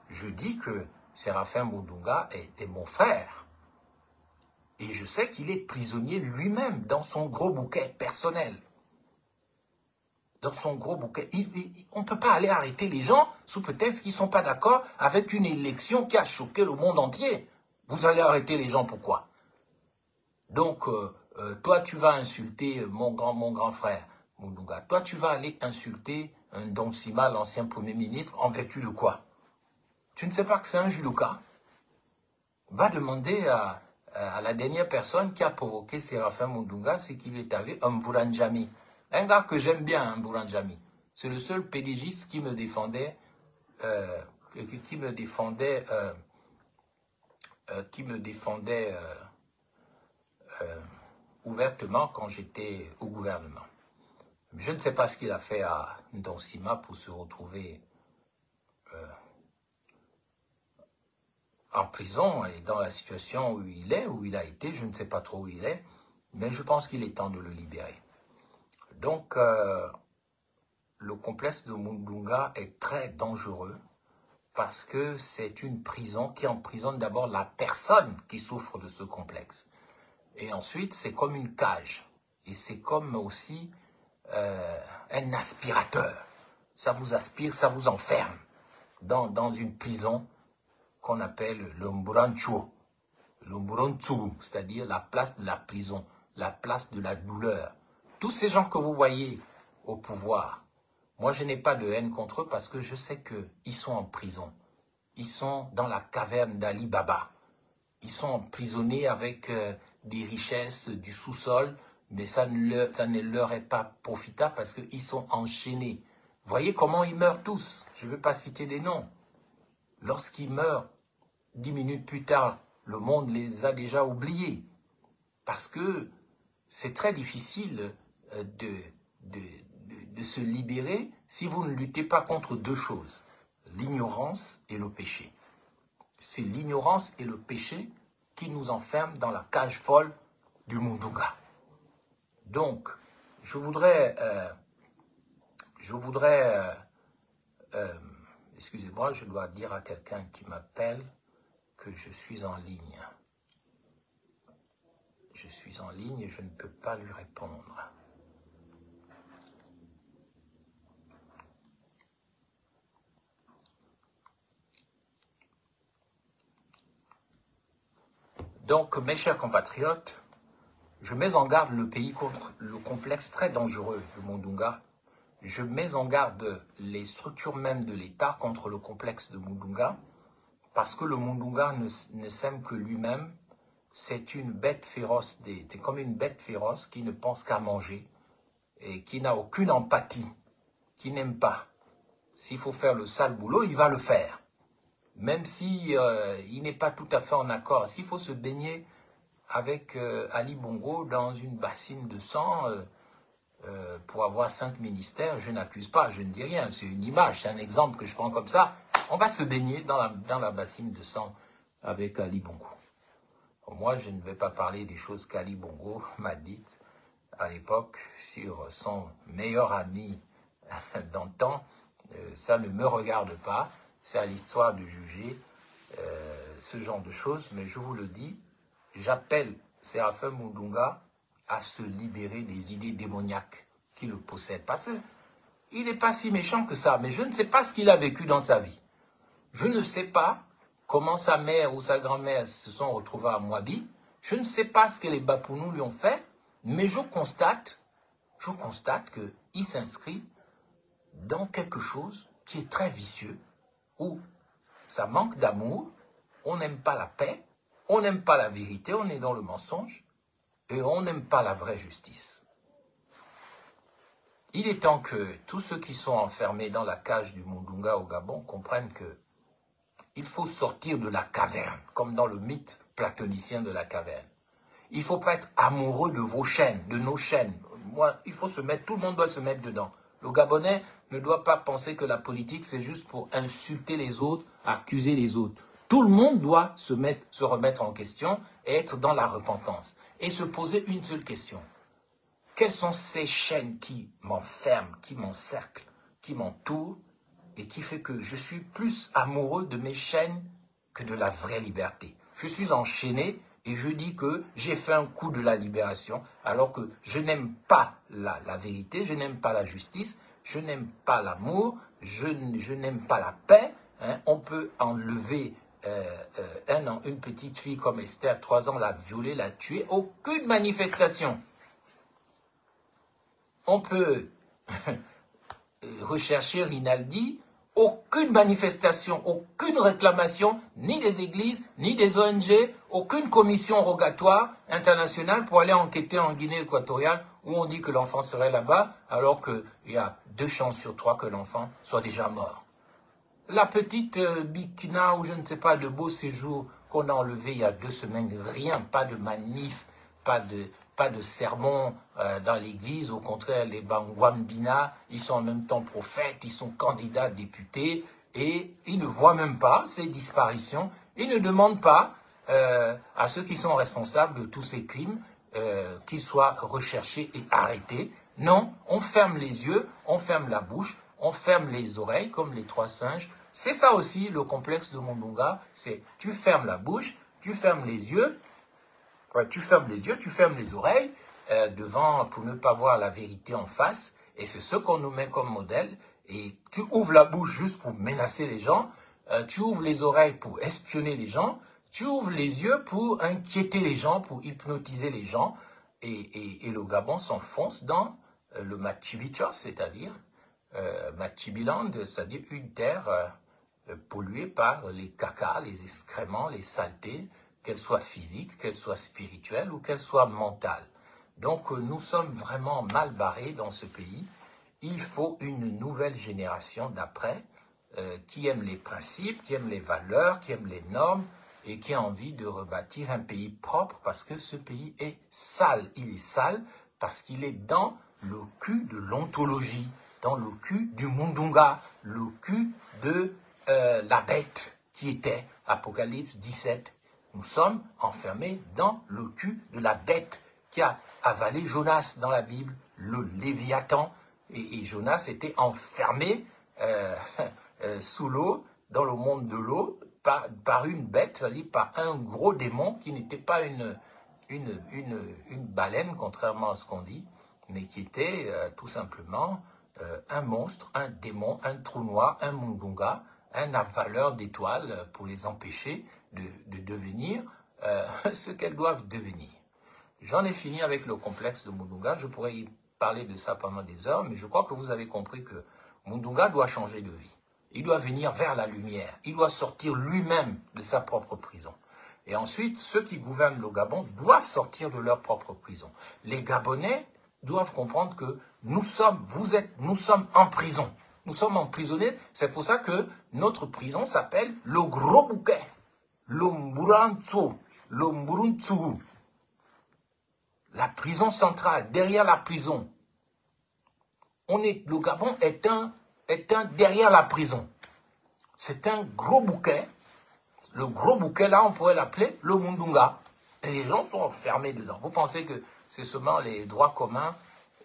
Je dis que Séraphin Mundunga est mon frère et je sais qu'il est prisonnier lui-même dans son gros bouquet personnel. Dans son gros bouquet. On ne peut pas aller arrêter les gens sous prétexte qu'ils ne sont pas d'accord avec une élection qui a choqué le monde entier. Vous allez arrêter les gens pourquoi? Donc, toi, tu vas insulter mon grand frère, Mundunga. Toi, tu vas aller insulter un Donsima, l'ancien Premier ministre, en vertu de quoi? Tu ne sais pas que c'est un judoka? Va demander à la dernière personne qui a provoqué Séraphin Mundunga, c'est qu'il est arrivé, un Mbouranjami. Un gars que j'aime bien, un Mbouranjami. C'est le seul pédégiste qui me défendait, ouvertement quand j'étais au gouvernement. Je ne sais pas ce qu'il a fait à Ndonsima pour se retrouver en prison et dans la situation où il a été, je ne sais pas trop où il est, mais je pense qu'il est temps de le libérer. Donc, le complexe de Mundunga est très dangereux parce que c'est une prison qui emprisonne d'abord la personne qui souffre de ce complexe. Et ensuite, c'est comme une cage. Et c'est comme aussi un aspirateur. Ça vous aspire, ça vous enferme dans une prison qu'on appelle le Mbrancho, le Mbrontsu, c'est-à-dire la place de la prison, la place de la douleur. Tous ces gens que vous voyez au pouvoir, moi je n'ai pas de haine contre eux parce que je sais qu'ils sont en prison. Ils sont dans la caverne d'Ali Baba. Ils sont emprisonnés avec des richesses du sous-sol, mais ça ne leur est pas profitable parce qu'ils sont enchaînés. Voyez comment ils meurent tous. Je ne vais pas citer des noms. Lorsqu'ils meurent, 10 minutes plus tard, le monde les a déjà oubliés. Parce que c'est très difficile de se libérer si vous ne luttez pas contre deux choses, l'ignorance et le péché. C'est l'ignorance et le péché qui nous enferment dans la cage folle du Mundunga. Donc, je voudrais excusez-moi, je dois dire à quelqu'un qui m'appelle que je suis en ligne. Je suis en ligne et je ne peux pas lui répondre. Donc, mes chers compatriotes, je mets en garde le pays contre le complexe très dangereux du Mundunga. Je mets en garde les structures même de l'État contre le complexe de Mundunga, parce que le Mundunga ne s'aime que lui-même. C'est une bête féroce, c'est comme une bête féroce qui ne pense qu'à manger et qui n'a aucune empathie, qui n'aime pas. S'il faut faire le sale boulot, il va le faire. Même si il n'est pas tout à fait en accord. S'il faut se baigner avec Ali Bongo dans une bassine de sang pour avoir 5 ministères, je n'accuse pas, je ne dis rien. C'est une image, c'est un exemple que je prends comme ça. On va se baigner dans la bassine de sang avec Ali Bongo. Moi, je ne vais pas parler des choses qu'Ali Bongo m'a dites à l'époque sur son meilleur ami d'antan. Ça ne me regarde pas. C'est à l'histoire de juger ce genre de choses. Mais je vous le dis, j'appelle Séraphin Mundunga à se libérer des idées démoniaques qui le possèdent. Parce qu'il n'est pas si méchant que ça. Mais je ne sais pas ce qu'il a vécu dans sa vie. Je ne sais pas comment sa mère ou sa grand-mère se sont retrouvées à Moabi. Je ne sais pas ce que les Bapounous lui ont fait. Mais je constate qu'il s'inscrit dans quelque chose qui est très vicieux, où ça manque d'amour, on n'aime pas la paix, on n'aime pas la vérité, on est dans le mensonge, et on n'aime pas la vraie justice. Il est temps que tous ceux qui sont enfermés dans la cage du Mundunga au Gabon comprennent que il faut sortir de la caverne, comme dans le mythe platonicien de la caverne. Il ne faut pas être amoureux de vos chaînes, de nos chaînes. Moi, il faut se mettre, tout le monde doit se mettre dedans. Le Gabonais ne doit pas penser que la politique, c'est juste pour insulter les autres, accuser les autres. Tout le monde doit se remettre en question et être dans la repentance. Et se poser une seule question. Quelles sont ces chaînes qui m'enferment, qui m'encerclent, qui m'entourent et qui fait que je suis plus amoureux de mes chaînes que de la vraie liberté? Je suis enchaîné et je dis que j'ai fait un coup de la libération alors que je n'aime pas la vérité, je n'aime pas la justice, je n'aime pas l'amour, je n'aime pas la paix. Hein. On peut enlever une petite fille comme Esther, 3 ans, la violer, la tuer, aucune manifestation. On peut rechercher Rinaldi, aucune manifestation, aucune réclamation, ni des églises, ni des ONG, aucune commission rogatoire internationale pour aller enquêter en Guinée équatoriale où on dit que l'enfant serait là-bas alors qu'il y a 2 chances sur 3 que l'enfant soit déjà mort. La petite Bikina ou je ne sais pas de beau séjour qu'on a enlevé il y a 2 semaines, rien, pas de manif, pas de sermon dans l'église. Au contraire, les Bangwambina, ils sont en même temps prophètes, ils sont candidats députés et ils ne voient même pas ces disparitions. Ils ne demandent pas à ceux qui sont responsables de tous ces crimes qu'ils soient recherchés et arrêtés. Non, on ferme les yeux, on ferme la bouche, on ferme les oreilles comme les 3 singes. C'est ça aussi le complexe de Mundunga, c'est tu fermes la bouche, tu fermes les yeux, tu fermes les oreilles devant pour ne pas voir la vérité en face. Et c'est ce qu'on nous met comme modèle. Et tu ouvres la bouche juste pour menacer les gens, tu ouvres les oreilles pour espionner les gens, tu ouvres les yeux pour inquiéter les gens, pour hypnotiser les gens. Et le Gabon s'enfonce dans le Machibicha, c'est-à-dire Machibiland, c'est-à-dire une terre polluée par les cacas, les excréments, les saletés, qu'elles soient physiques, qu'elles soient spirituelles ou qu'elles soient mentales. Donc nous sommes vraiment mal barrés dans ce pays. Il faut une nouvelle génération d'après qui aime les principes, qui aime les valeurs, qui aime les normes et qui a envie de rebâtir un pays propre parce que ce pays est sale. Il est sale parce qu'il est dans le cul de l'ontologie, dans le cul du Mundunga, le cul de la bête qui était Apocalypse 17. Nous sommes enfermés dans le cul de la bête qui a avalé Jonas dans la Bible, le Léviathan. Et Jonas était enfermé sous l'eau, dans le monde de l'eau, par une bête, c'est-à-dire par un gros démon qui n'était pas une baleine, contrairement à ce qu'on dit, mais qui était tout simplement un monstre, un démon, un trou noir, un Mundunga, un avaleur d'étoiles pour les empêcher de devenir ce qu'elles doivent devenir. J'en ai fini avec le complexe de Mundunga. Je pourrais y parler de ça pendant des heures, mais je crois que vous avez compris que Mundunga doit changer de vie. Il doit venir vers la lumière. Il doit sortir lui-même de sa propre prison. Et ensuite, ceux qui gouvernent le Gabon doivent sortir de leur propre prison. Les Gabonais doivent comprendre que nous sommes en prison. Nous sommes emprisonnés. C'est pour ça que notre prison s'appelle le Gros Bouquet, le Mburantso, le Mburuntsu. La prison centrale, derrière la prison. Le Gabon est un derrière la prison. C'est un gros bouquet. Le gros bouquet, là, on pourrait l'appeler le Mundunga. Et les gens sont enfermés dedans. Vous pensez que c'est seulement les droits communs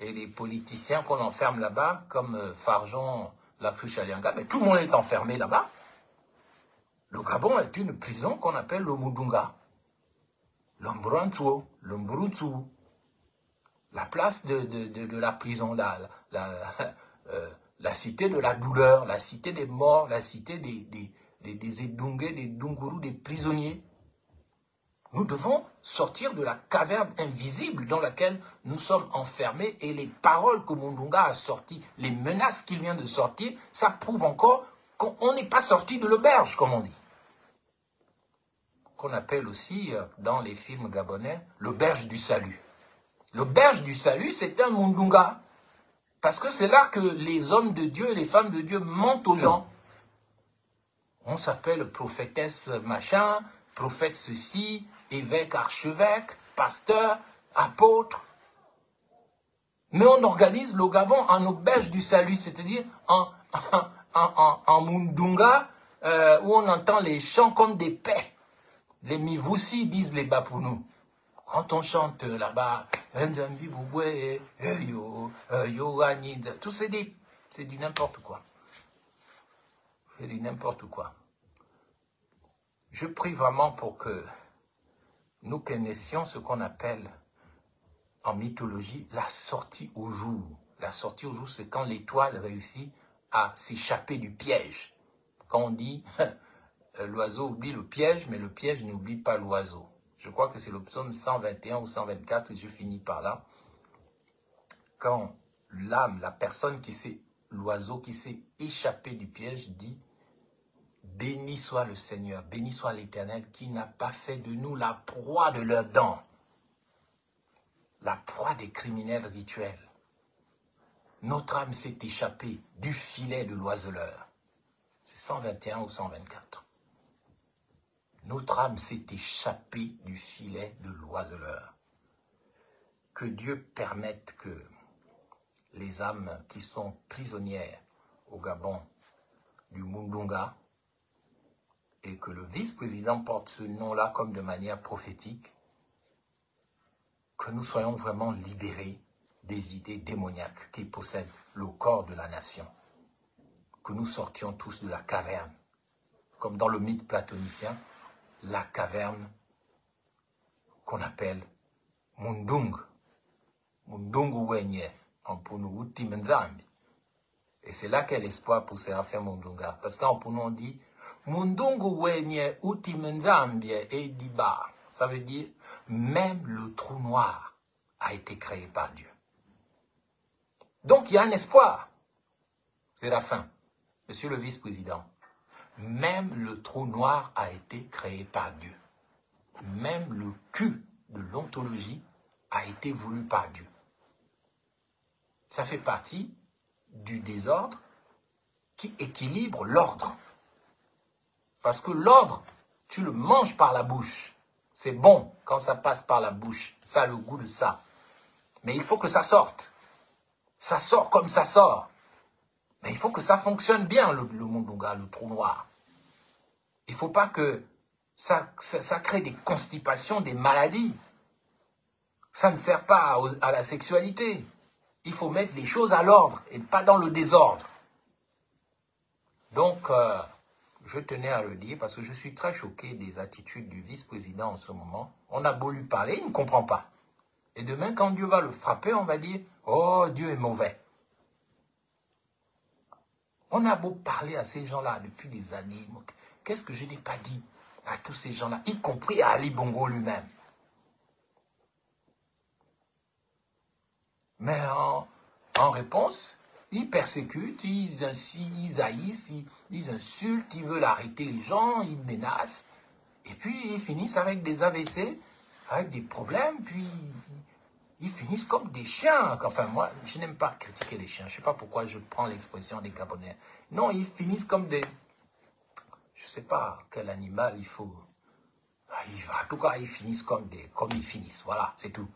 et les politiciens qu'on enferme là-bas, comme Farjon, la cruche Alianga, mais tout le monde est enfermé là-bas. Le Gabon est une prison qu'on appelle le Mundunga. Le Mburantso, le Mburutsu. La place de la prison, la cité de la douleur, la cité des morts, la cité des Edungés, des Dunguru, des prisonniers. Nous devons sortir de la caverne invisible dans laquelle nous sommes enfermés et les paroles que Mundunga a sorties, les menaces qu'il vient de sortir, ça prouve encore qu'on n'est pas sorti de l'auberge, comme on dit. Qu'on appelle aussi, dans les films gabonais, l'auberge du salut. L'auberge du salut, c'est un Mundunga. Parce que c'est là que les hommes de Dieu et les femmes de Dieu mentent aux gens. On s'appelle prophétesse machin, prophète ceci, évêque, archevêque, pasteur, apôtre. Mais on organise le Gabon en auberge du salut, c'est-à-dire en Mundunga, où on entend les chants comme des paix. Les Mivoussi disent les Bapounou. Quand on chante là-bas, tout c'est du n'importe quoi. C'est du n'importe quoi. Je prie vraiment pour que nous connaissions ce qu'on appelle en mythologie la sortie au jour. La sortie au jour, c'est quand l'étoile réussit à s'échapper du piège. Quand on dit l'oiseau oublie le piège, mais le piège n'oublie pas l'oiseau. Je crois que c'est le psaume 121 ou 124, et je finis par là. Quand l'âme, la personne l'oiseau qui s'est échappé du piège dit « Béni soit le Seigneur, béni soit l'Éternel qui n'a pas fait de nous la proie de leurs dents, la proie des criminels rituels. Notre âme s'est échappée du filet de l'oiseleur. » C'est 121 ou 124. Notre âme s'est échappée du filet de l'oiseleur. Que Dieu permette que les âmes qui sont prisonnières au Gabon du Mundunga et que le vice-président porte ce nom-là comme de manière prophétique, que nous soyons vraiment libérés des idées démoniaques qui possèdent le corps de la nation. Que nous sortions tous de la caverne, comme dans le mythe platonicien, la caverne qu'on appelle Mundung. Mundungu wenye, en Punu uti menzambi. Et c'est là qu'est l'espoir pour Séraphin Mundunga. Parce qu'en Punu on dit Mundungu wenye uti menzambi et diba. Ça veut dire même le trou noir a été créé par Dieu. Donc il y a un espoir. C'est la fin. Monsieur le vice-président, même le trou noir a été créé par Dieu. Même le cul de l'ontologie a été voulu par Dieu. Ça fait partie du désordre qui équilibre l'ordre. Parce que l'ordre, tu le manges par la bouche. C'est bon quand ça passe par la bouche. Ça a le goût de ça. Mais il faut que ça sorte. Ça sort comme ça sort. Mais il faut que ça fonctionne bien, le Mundunga, le trou noir. Il ne faut pas que ça crée des constipations, des maladies. Ça ne sert pas à la sexualité. Il faut mettre les choses à l'ordre et pas dans le désordre. Donc, je tenais à le dire parce que je suis très choqué des attitudes du vice-président en ce moment. On a beau lui parler, il ne comprend pas. Et demain, quand Dieu va le frapper, on va dire « Oh, Dieu est mauvais ». On a beau parler à ces gens-là depuis des années. Qu'est-ce que je n'ai pas dit à tous ces gens-là, y compris à Ali Bongo lui-même. Mais en réponse, ils persécutent, ils haïssent, ils insultent, ils veulent arrêter les gens, ils menacent. Et puis ils finissent avec des AVC, avec des problèmes, puis ils finissent comme des chiens. Enfin, moi, je n'aime pas critiquer les chiens. Je ne sais pas pourquoi je prends l'expression des Gabonais. Non, ils finissent comme des... Je ne sais pas quel animal il faut... En tout cas, ils finissent comme ils finissent. Voilà, c'est tout.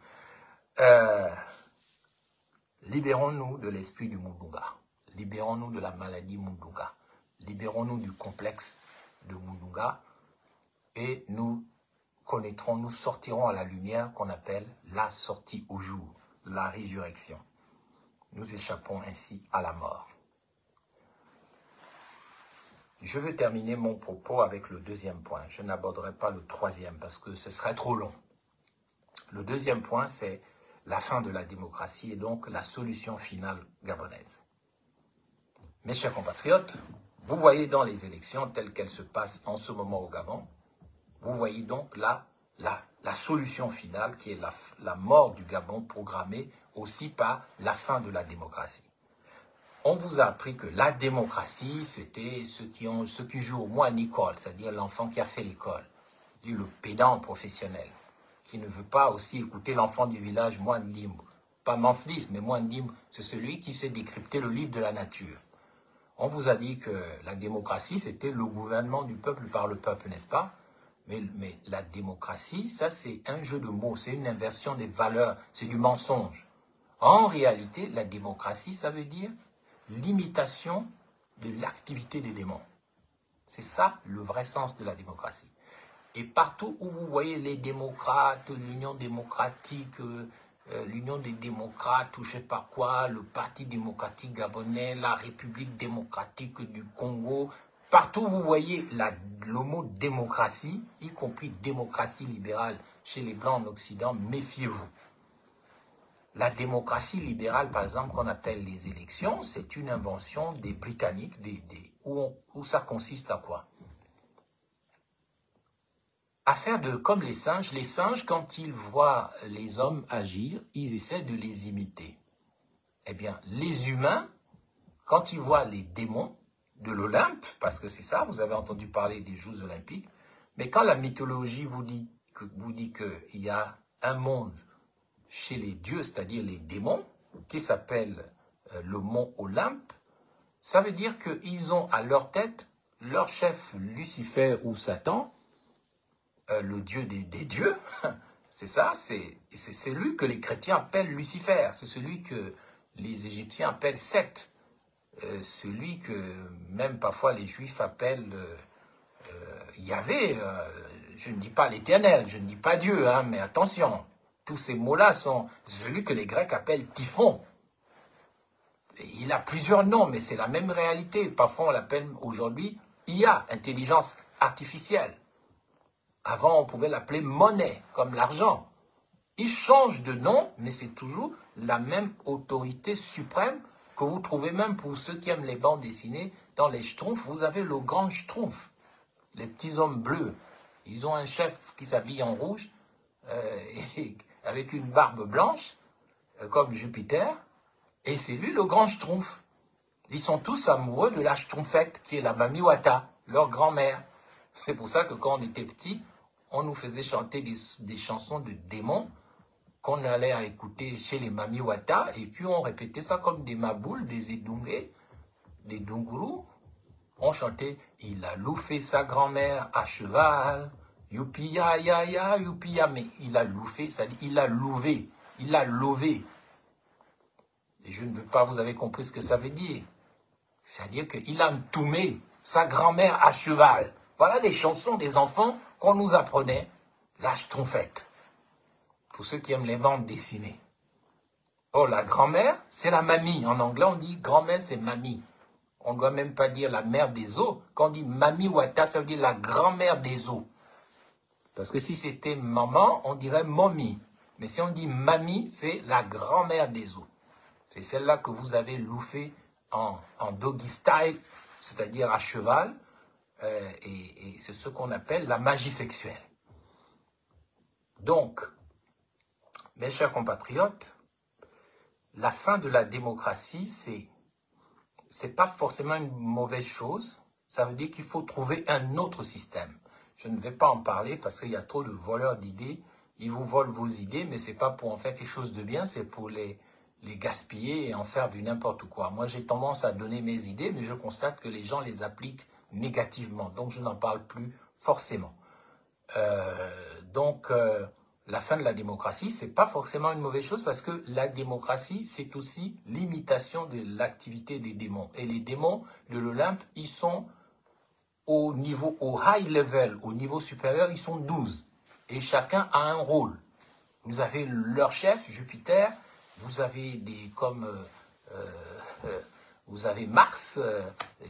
Libérons-nous de l'esprit du Mundunga. Libérons-nous de la maladie Mundunga. Libérons-nous du complexe de Mundunga. Et nous connaîtrons, nous sortirons à la lumière qu'on appelle la sortie au jour, la résurrection. Nous échappons ainsi à la mort. Je veux terminer mon propos avec le deuxième point. Je n'aborderai pas le troisième parce que ce serait trop long. Le deuxième point, c'est la fin de la démocratie et donc la solution finale gabonaise. Mes chers compatriotes, vous voyez dans les élections telles qu'elles se passent en ce moment au Gabon, vous voyez donc là la solution finale qui est la mort du Gabon programmée aussi par la fin de la démocratie. On vous a appris que la démocratie, c'était ceux qui jouent au moins à l'école, c'est-à-dire l'enfant qui a fait l'école, le pédant professionnel, qui ne veut pas aussi écouter l'enfant du village Mwandim. Pas Manflis, mais Mwandim, c'est celui qui sait décrypter le livre de la nature. On vous a dit que la démocratie, c'était le gouvernement du peuple par le peuple, n'est-ce pas? Mais la démocratie, ça c'est un jeu de mots, c'est une inversion des valeurs, c'est du mensonge. En réalité, la démocratie, ça veut dire l'imitation de l'activité des démons. C'est ça le vrai sens de la démocratie. Et partout où vous voyez les démocrates, l'Union démocratique, l'Union des démocrates ou je ne sais pas quoi, le Parti démocratique gabonais, la République démocratique du Congo, partout où vous voyez le mot démocratie, y compris démocratie libérale chez les Blancs en Occident, méfiez-vous. La démocratie libérale, par exemple, qu'on appelle les élections, c'est une invention des Britanniques, où ça consiste à quoi? À faire comme les singes, quand ils voient les hommes agir, ils essaient de les imiter. Eh bien, les humains, quand ils voient les démons de l'Olympe, parce que c'est ça, vous avez entendu parler des Jeux olympiques, mais quand la mythologie vous dit qu'il y a un monde chez les dieux, c'est-à-dire les démons, qui s'appelle le mont Olympe, ça veut dire qu'ils ont à leur tête leur chef Lucifer ou Satan, le dieu des dieux, c'est ça, c'est lui que les chrétiens appellent Lucifer, c'est celui que les Égyptiens appellent Seth, celui que même parfois les Juifs appellent il y avait, je ne dis pas l'Éternel, je ne dis pas Dieu, hein, mais attention, tous ces mots-là sont celui que les Grecs appellent Typhon. Il a plusieurs noms, mais c'est la même réalité. Parfois, on l'appelle aujourd'hui IA, intelligence artificielle. Avant, on pouvait l'appeler monnaie, comme l'argent. Il change de nom, mais c'est toujours la même autorité suprême que vous trouvez même pour ceux qui aiment les bandes dessinées. Dans les Schtroumpfs, vous avez le grand Schtroumpf, les petits hommes bleus. Ils ont un chef qui s'habille en rouge, avec une barbe blanche, comme Jupiter. Et c'est lui le grand Schtroumpf. Ils sont tous amoureux de la Schtroumpfette, qui est la Mami Wata, leur grand-mère. C'est pour ça que quand on était petits, on nous faisait chanter des chansons de démons qu'on allait écouter chez les Mami Wata, et puis on répétait ça comme des maboules, des edungés, des dunguru. On chantait « Il a louffé sa grand-mère à cheval, youpi ya ya ya, youpi ya », mais il a louffé, ça dit il a louvé, il a lové. Et je ne veux pas, vous avez compris ce que ça veut dire. C'est-à-dire qu'il a entoumé sa grand-mère à cheval. Voilà les chansons des enfants qu'on nous apprenait, la Schtroumpfette. Pour ceux qui aiment les bandes dessinées. Oh, la grand-mère, c'est la mamie. En anglais, on dit grand-mère, c'est mamie. On ne doit même pas dire la mère des eaux. Quand on dit Mami Wata, ça veut dire la grand-mère des eaux. Parce que si c'était maman, on dirait mommy. Mais si on dit mamie, c'est la grand-mère des eaux. C'est celle-là que vous avez louffée en doggy style, c'est-à-dire à cheval. Et c'est ce qu'on appelle la magie sexuelle. Donc, mes chers compatriotes, la fin de la démocratie, c'est pas forcément une mauvaise chose. Ça veut dire qu'il faut trouver un autre système. Je ne vais pas en parler parce qu'il y a trop de voleurs d'idées. Ils vous volent vos idées, mais c'est pas pour en faire quelque chose de bien, c'est pour les gaspiller et en faire du n'importe quoi. Moi, j'ai tendance à donner mes idées, mais je constate que les gens les appliquent négativement. Donc, je n'en parle plus forcément. La fin de la démocratie, c'est pas forcément une mauvaise chose parce que la démocratie, c'est aussi l'imitation de l'activité des démons. Et les démons de l'Olympe, ils sont au high level, au niveau supérieur, ils sont 12. Et chacun a un rôle. Vous avez leur chef, Jupiter, vous avez vous avez Mars,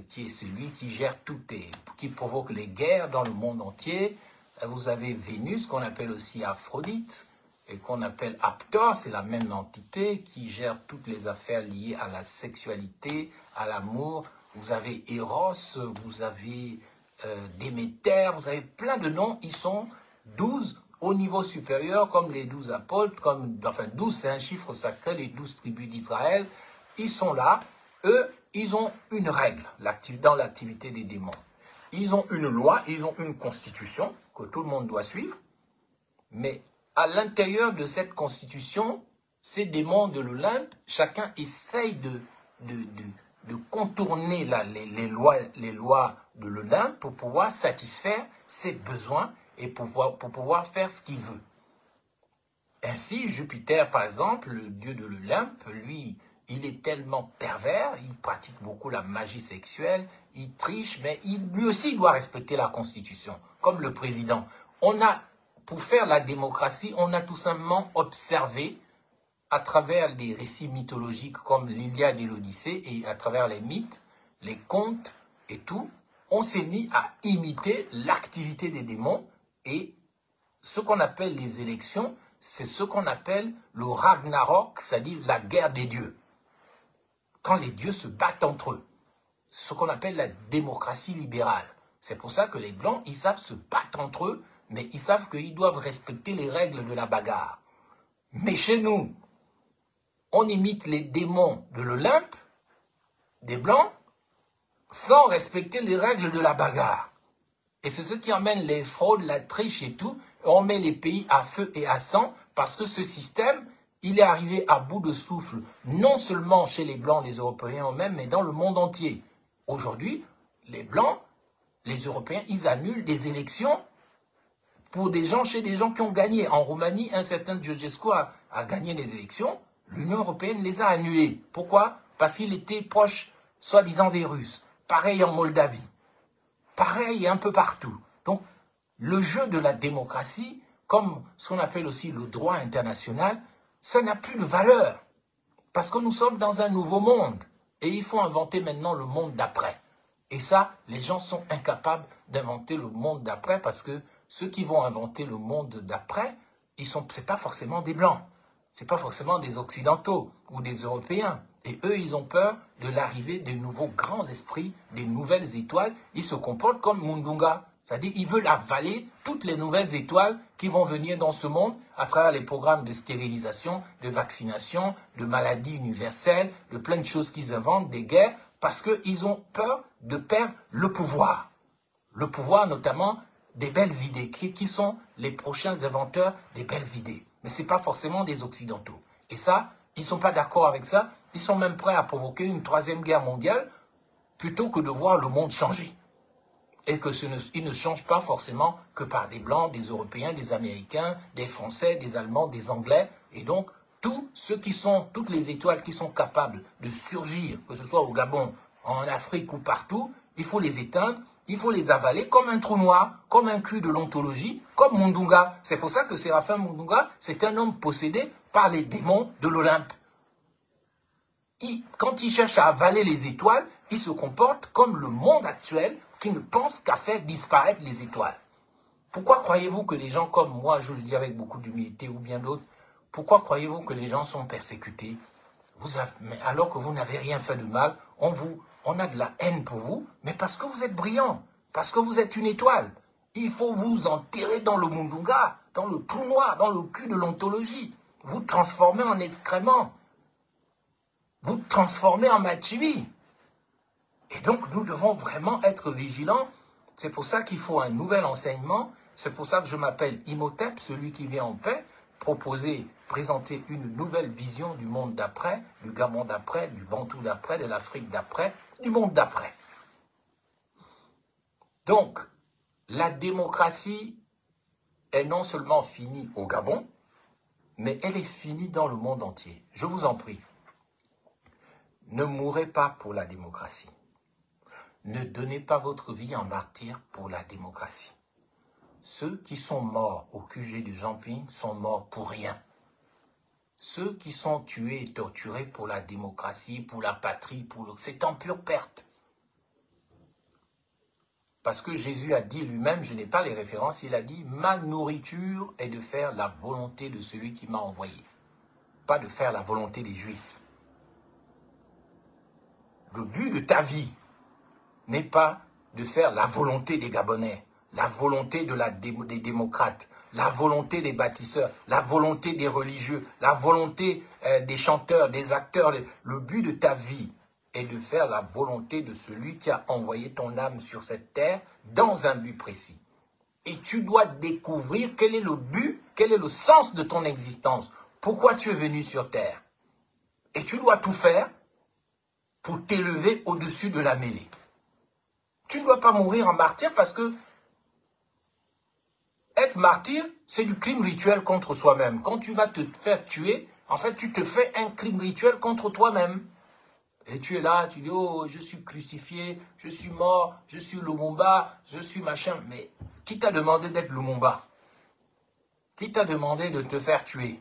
qui est celui qui gère tout et qui provoque les guerres dans le monde entier. Vous avez Vénus, qu'on appelle aussi Aphrodite, et qu'on appelle Aptor, c'est la même entité qui gère toutes les affaires liées à la sexualité, à l'amour. Vous avez Eros, vous avez Déméter, vous avez plein de noms. Ils sont 12 au niveau supérieur, comme les 12 apôtres, enfin 12 c'est un chiffre sacré, les 12 tribus d'Israël. Ils sont là, eux, ils ont une règle dans l'activité des démons. Ils ont une loi, ils ont une constitution que tout le monde doit suivre, mais à l'intérieur de cette constitution, ces démons de l'Olympe, chacun essaye de contourner les lois de l'Olympe pour pouvoir satisfaire ses besoins et pour pouvoir faire ce qu'il veut. Ainsi, Jupiter, par exemple, le dieu de l'Olympe, lui, il est tellement pervers, il pratique beaucoup la magie sexuelle, il triche, mais lui aussi doit respecter la Constitution, comme le président. Pour faire la démocratie, on a tout simplement observé, à travers des récits mythologiques comme l'Iliade et l'Odyssée, et à travers les mythes, les contes et tout, on s'est mis à imiter l'activité des démons, et ce qu'on appelle les élections, c'est ce qu'on appelle le Ragnarok, c'est-à-dire la guerre des dieux. Quand les dieux se battent entre eux. Ce qu'on appelle la démocratie libérale. C'est pour ça que les Blancs, ils savent se battre entre eux, mais ils savent qu'ils doivent respecter les règles de la bagarre. Mais chez nous, on imite les démons de l'Olympe, des Blancs, sans respecter les règles de la bagarre. Et c'est ce qui emmène les fraudes, la triche et tout. On met les pays à feu et à sang parce que ce système, il est arrivé à bout de souffle, non seulement chez les Blancs, les Européens eux-mêmes, mais dans le monde entier. Aujourd'hui, les Blancs, les Européens, ils annulent des élections chez des gens qui ont gagné. En Roumanie, un certain Georgescu a gagné les élections. L'Union européenne les a annulées. Pourquoi? Parce qu'il était proche, soi-disant, des Russes. Pareil en Moldavie. Pareil un peu partout. Donc, le jeu de la démocratie, comme ce qu'on appelle aussi le droit international, ça n'a plus de valeur. Parce que nous sommes dans un nouveau monde. Et il faut inventer maintenant le monde d'après. Et ça, les gens sont incapables d'inventer le monde d'après parce que ceux qui vont inventer le monde d'après, c'est pas forcément des Blancs. C'est pas forcément des Occidentaux ou des Européens. Et eux, ils ont peur de l'arrivée des nouveaux grands esprits, des nouvelles étoiles. Ils se comportent comme Mundunga. C'est-à-dire, ils veulent avaler toutes les nouvelles étoiles qui vont venir dans ce monde à travers les programmes de stérilisation, de vaccination, de maladies universelles, de plein de choses qu'ils inventent, des guerres, parce qu'ils ont peur de perdre le pouvoir. Le pouvoir notamment des belles idées, qui sont les prochains inventeurs des belles idées. Mais ce n'est pas forcément des Occidentaux. Et ça, ils ne sont pas d'accord avec ça. Ils sont même prêts à provoquer une troisième guerre mondiale plutôt que de voir le monde changer. Et qu'ils ne changent pas forcément que par des Blancs, des Européens, des Américains, des Français, des Allemands, des Anglais. Et donc, toutes les étoiles qui sont capables de surgir, que ce soit au Gabon, en Afrique ou partout, il faut les éteindre, il faut les avaler comme un trou noir, comme un cul de l'ontologie, comme Mundunga. C'est pour ça que Séraphin Mundunga, c'est un homme possédé par les démons de l'Olympe. Quand il cherche à avaler les étoiles, il se comporte comme le monde actuel qui ne pense qu'à faire disparaître les étoiles. Pourquoi croyez-vous que les gens comme moi, je le dis avec beaucoup d'humilité ou bien d'autres, pourquoi croyez-vous que les gens sont persécutés alors que vous n'avez rien fait de mal, on a de la haine pour vous, mais parce que vous êtes brillant, parce que vous êtes une étoile. Il faut vous enterrer dans le Mundunga, dans le trou noir, dans le cul de l'ontologie. Vous transformer en excrément. Vous transformer en machivi. Et donc, nous devons vraiment être vigilants. C'est pour ça qu'il faut un nouvel enseignement. C'est pour ça que je m'appelle Imhotep, celui qui vient en paix, présenter une nouvelle vision du monde d'après, du Gabon d'après, du Bantou d'après, de l'Afrique d'après, du monde d'après. Donc, la démocratie est non seulement finie au Gabon, mais elle est finie dans le monde entier. Je vous en prie, ne mourrez pas pour la démocratie. Ne donnez pas votre vie en martyr pour la démocratie. Ceux qui sont morts au QG de Jamping sont morts pour rien. Ceux qui sont tués et torturés pour la démocratie, pour la patrie, c'est en pure perte. Parce que Jésus a dit lui-même, je n'ai pas les références, il a dit « Ma nourriture est de faire la volonté de celui qui m'a envoyé, pas de faire la volonté des Juifs. » Le but de ta vie n'est pas de faire la volonté des Gabonais, la volonté des démocrates, la volonté des bâtisseurs, la volonté des religieux, la volonté des chanteurs, des acteurs. Le but de ta vie est de faire la volonté de celui qui a envoyé ton âme sur cette terre dans un but précis. Et tu dois découvrir quel est le but, quel est le sens de ton existence, pourquoi tu es venu sur terre. Et tu dois tout faire pour t'élever au-dessus de la mêlée. Tu ne dois pas mourir en martyr parce que être martyr, c'est du crime rituel contre soi-même. Quand tu vas te faire tuer, en fait, tu te fais un crime rituel contre toi-même. Et tu es là, tu dis, oh, je suis crucifié, je suis mort, je suis Lumumba, je suis machin. Mais qui t'a demandé d'être Lumumba? Qui t'a demandé de te faire tuer?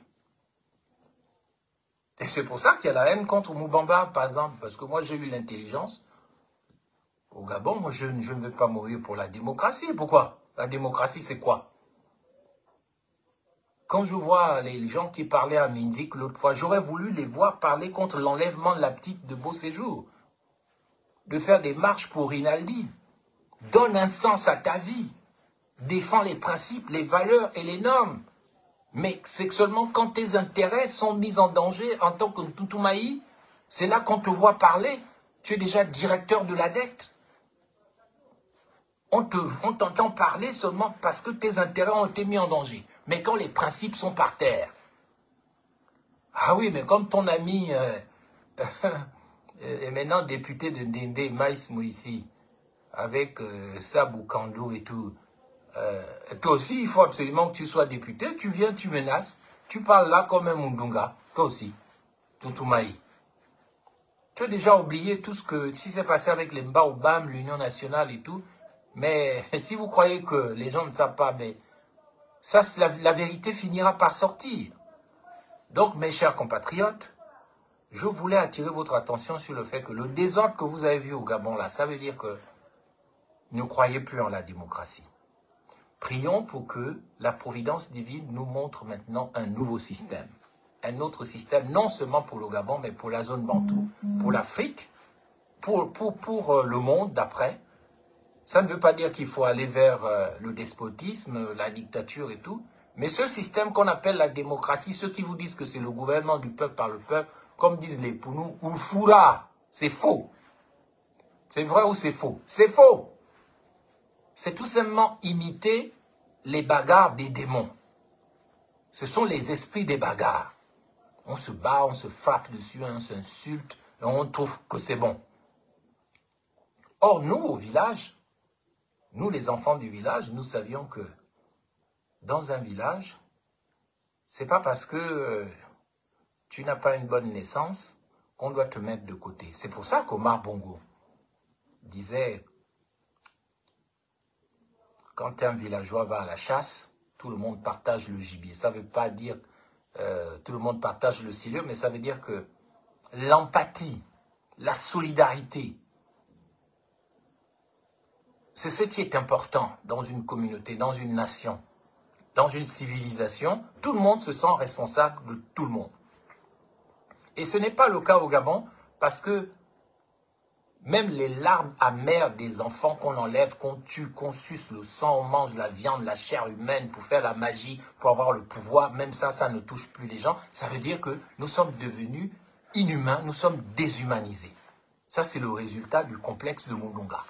Et c'est pour ça qu'il y a la haine contre Mubamba, par exemple. Parce que moi, j'ai eu l'intelligence. Au Gabon, moi, je ne veux pas mourir pour la démocratie. Pourquoi? La démocratie, c'est quoi? Quand je vois les gens qui parlaient à Minzik l'autre fois, j'aurais voulu les voir parler contre l'enlèvement de la petite de Beau Séjour. De faire des marches pour Rinaldi. Donne un sens à ta vie. Défends les principes, les valeurs et les normes. Mais c'est seulement quand tes intérêts sont mis en danger en tant que Tutumaï, c'est là qu'on te voit parler. Tu es déjà directeur de la dette. On t'entend parler seulement parce que tes intérêts ont été mis en danger. Mais quand les principes sont par terre. Ah oui, mais comme ton ami est maintenant député de Ndende, Maïs Moïsi, avec Sabou Kando et tout, toi aussi, il faut absolument que tu sois député. Tu viens, tu menaces, tu parles là comme un Mundunga, toi aussi, Tutumaï. Tu as déjà oublié tout ce qui s'est passé avec les Mbaobam, l'Union nationale et tout. Mais si vous croyez que les gens ne savent pas, mais ça, la vérité finira par sortir. Donc, mes chers compatriotes, je voulais attirer votre attention sur le fait que le désordre que vous avez vu au Gabon, là, ça veut dire que ne croyez plus en la démocratie. Prions pour que la providence divine nous montre maintenant un nouveau système. Un autre système, non seulement pour le Gabon, mais pour la zone Bantou, pour l'Afrique, pour le monde d'après. Ça ne veut pas dire qu'il faut aller vers le despotisme, la dictature et tout. Mais ce système qu'on appelle la démocratie, ceux qui vous disent que c'est le gouvernement du peuple par le peuple, comme disent les Pounou, ou foura, c'est faux. C'est vrai ou c'est faux? C'est faux. C'est tout simplement imiter les bagarres des démons. Ce sont les esprits des bagarres. On se bat, on se frappe dessus, on s'insulte, et on trouve que c'est bon. Or, nous, au village, nous, les enfants du village, nous savions que dans un village, c'est pas parce que tu n'as pas une bonne naissance qu'on doit te mettre de côté. C'est pour ça qu'Omar Bongo disait, quand un villageois va à la chasse, tout le monde partage le gibier. Ça ne veut pas dire tout le monde partage le cilieu, mais ça veut dire que l'empathie, la solidarité, c'est ce qui est important dans une communauté, dans une nation, dans une civilisation. Tout le monde se sent responsable de tout le monde. Et ce n'est pas le cas au Gabon, parce que même les larmes amères des enfants qu'on enlève, qu'on tue, qu'on suce le sang, on mange la viande, la chair humaine pour faire la magie, pour avoir le pouvoir, même ça, ça ne touche plus les gens. Ça veut dire que nous sommes devenus inhumains, nous sommes déshumanisés. Ça, c'est le résultat du complexe de Mundunga.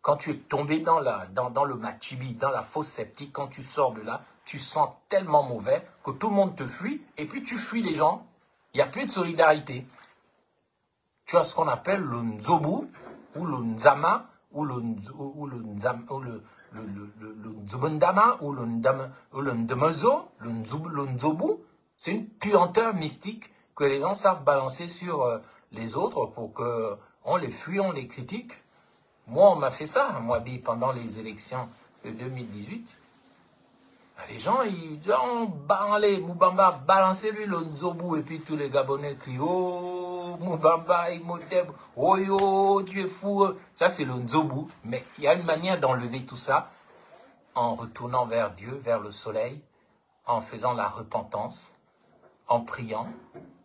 Quand tu es tombé dans le machibi, dans la fosse septique, quand tu sors de là, tu sens tellement mauvais que tout le monde te fuit, et puis tu fuis les gens. Il n'y a plus de solidarité. Tu as ce qu'on appelle le Nzobu, ou le Nzama, ou le Nzobundama, ou le Ndemezo, le Nzobu. C'est une puanteur mystique que les gens savent balancer sur les autres pour qu'on les fuit, on les critique. Moi, on m'a fait ça, moi, pendant les élections de 2018. Les gens, ils disent, allez, Moubamba, balancez-lui le Nzobu, et puis tous les Gabonais crient, oh, Moubamba, Imhotep, oh yo, tu es fou. Ça, c'est le Nzobu. Mais il y a une manière d'enlever tout ça en retournant vers Dieu, vers le soleil, en faisant la repentance, en priant,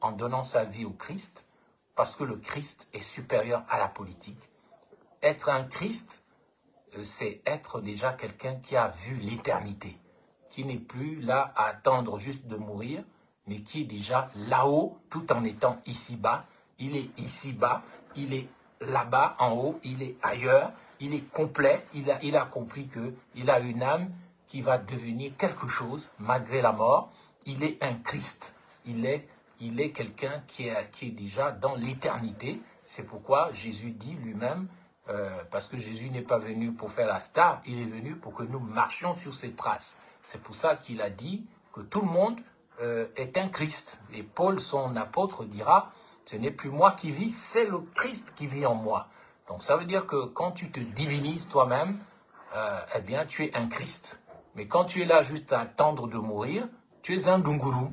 en donnant sa vie au Christ, parce que le Christ est supérieur à la politique. Être un Christ, c'est être déjà quelqu'un qui a vu l'éternité, qui n'est plus là à attendre juste de mourir, mais qui est déjà là-haut, tout en étant ici-bas. Il est ici-bas, il est là-bas, en haut, il est ailleurs, il est complet, il a compris qu'il a une âme qui va devenir quelque chose malgré la mort. Il est un Christ, il est quelqu'un qui est déjà dans l'éternité. C'est pourquoi Jésus dit lui-même, parce que Jésus n'est pas venu pour faire la star, il est venu pour que nous marchions sur ses traces. C'est pour ça qu'il a dit que tout le monde est un Christ. Et Paul, son apôtre, dira, ce n'est plus moi qui vis, c'est le Christ qui vit en moi. Donc ça veut dire que quand tu te divinises toi-même, eh bien tu es un Christ. Mais quand tu es là juste à attendre de mourir, tu es un Dunguru,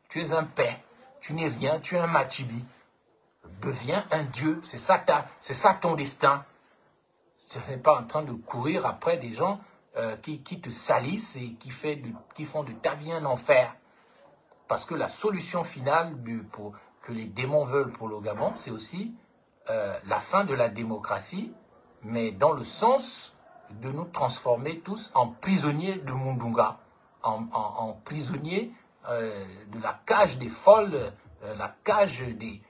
tu es un paix, tu n'es rien, tu es un Machibi. Deviens un Dieu, c'est ça ton destin. Tu n'es pas en train de courir après des gens qui te salissent et qui font de ta vie un enfer. Parce que la solution finale que les démons veulent pour le Gabon, c'est aussi la fin de la démocratie, mais dans le sens de nous transformer tous en prisonniers de Mundunga, en prisonniers de la cage des folles, la cage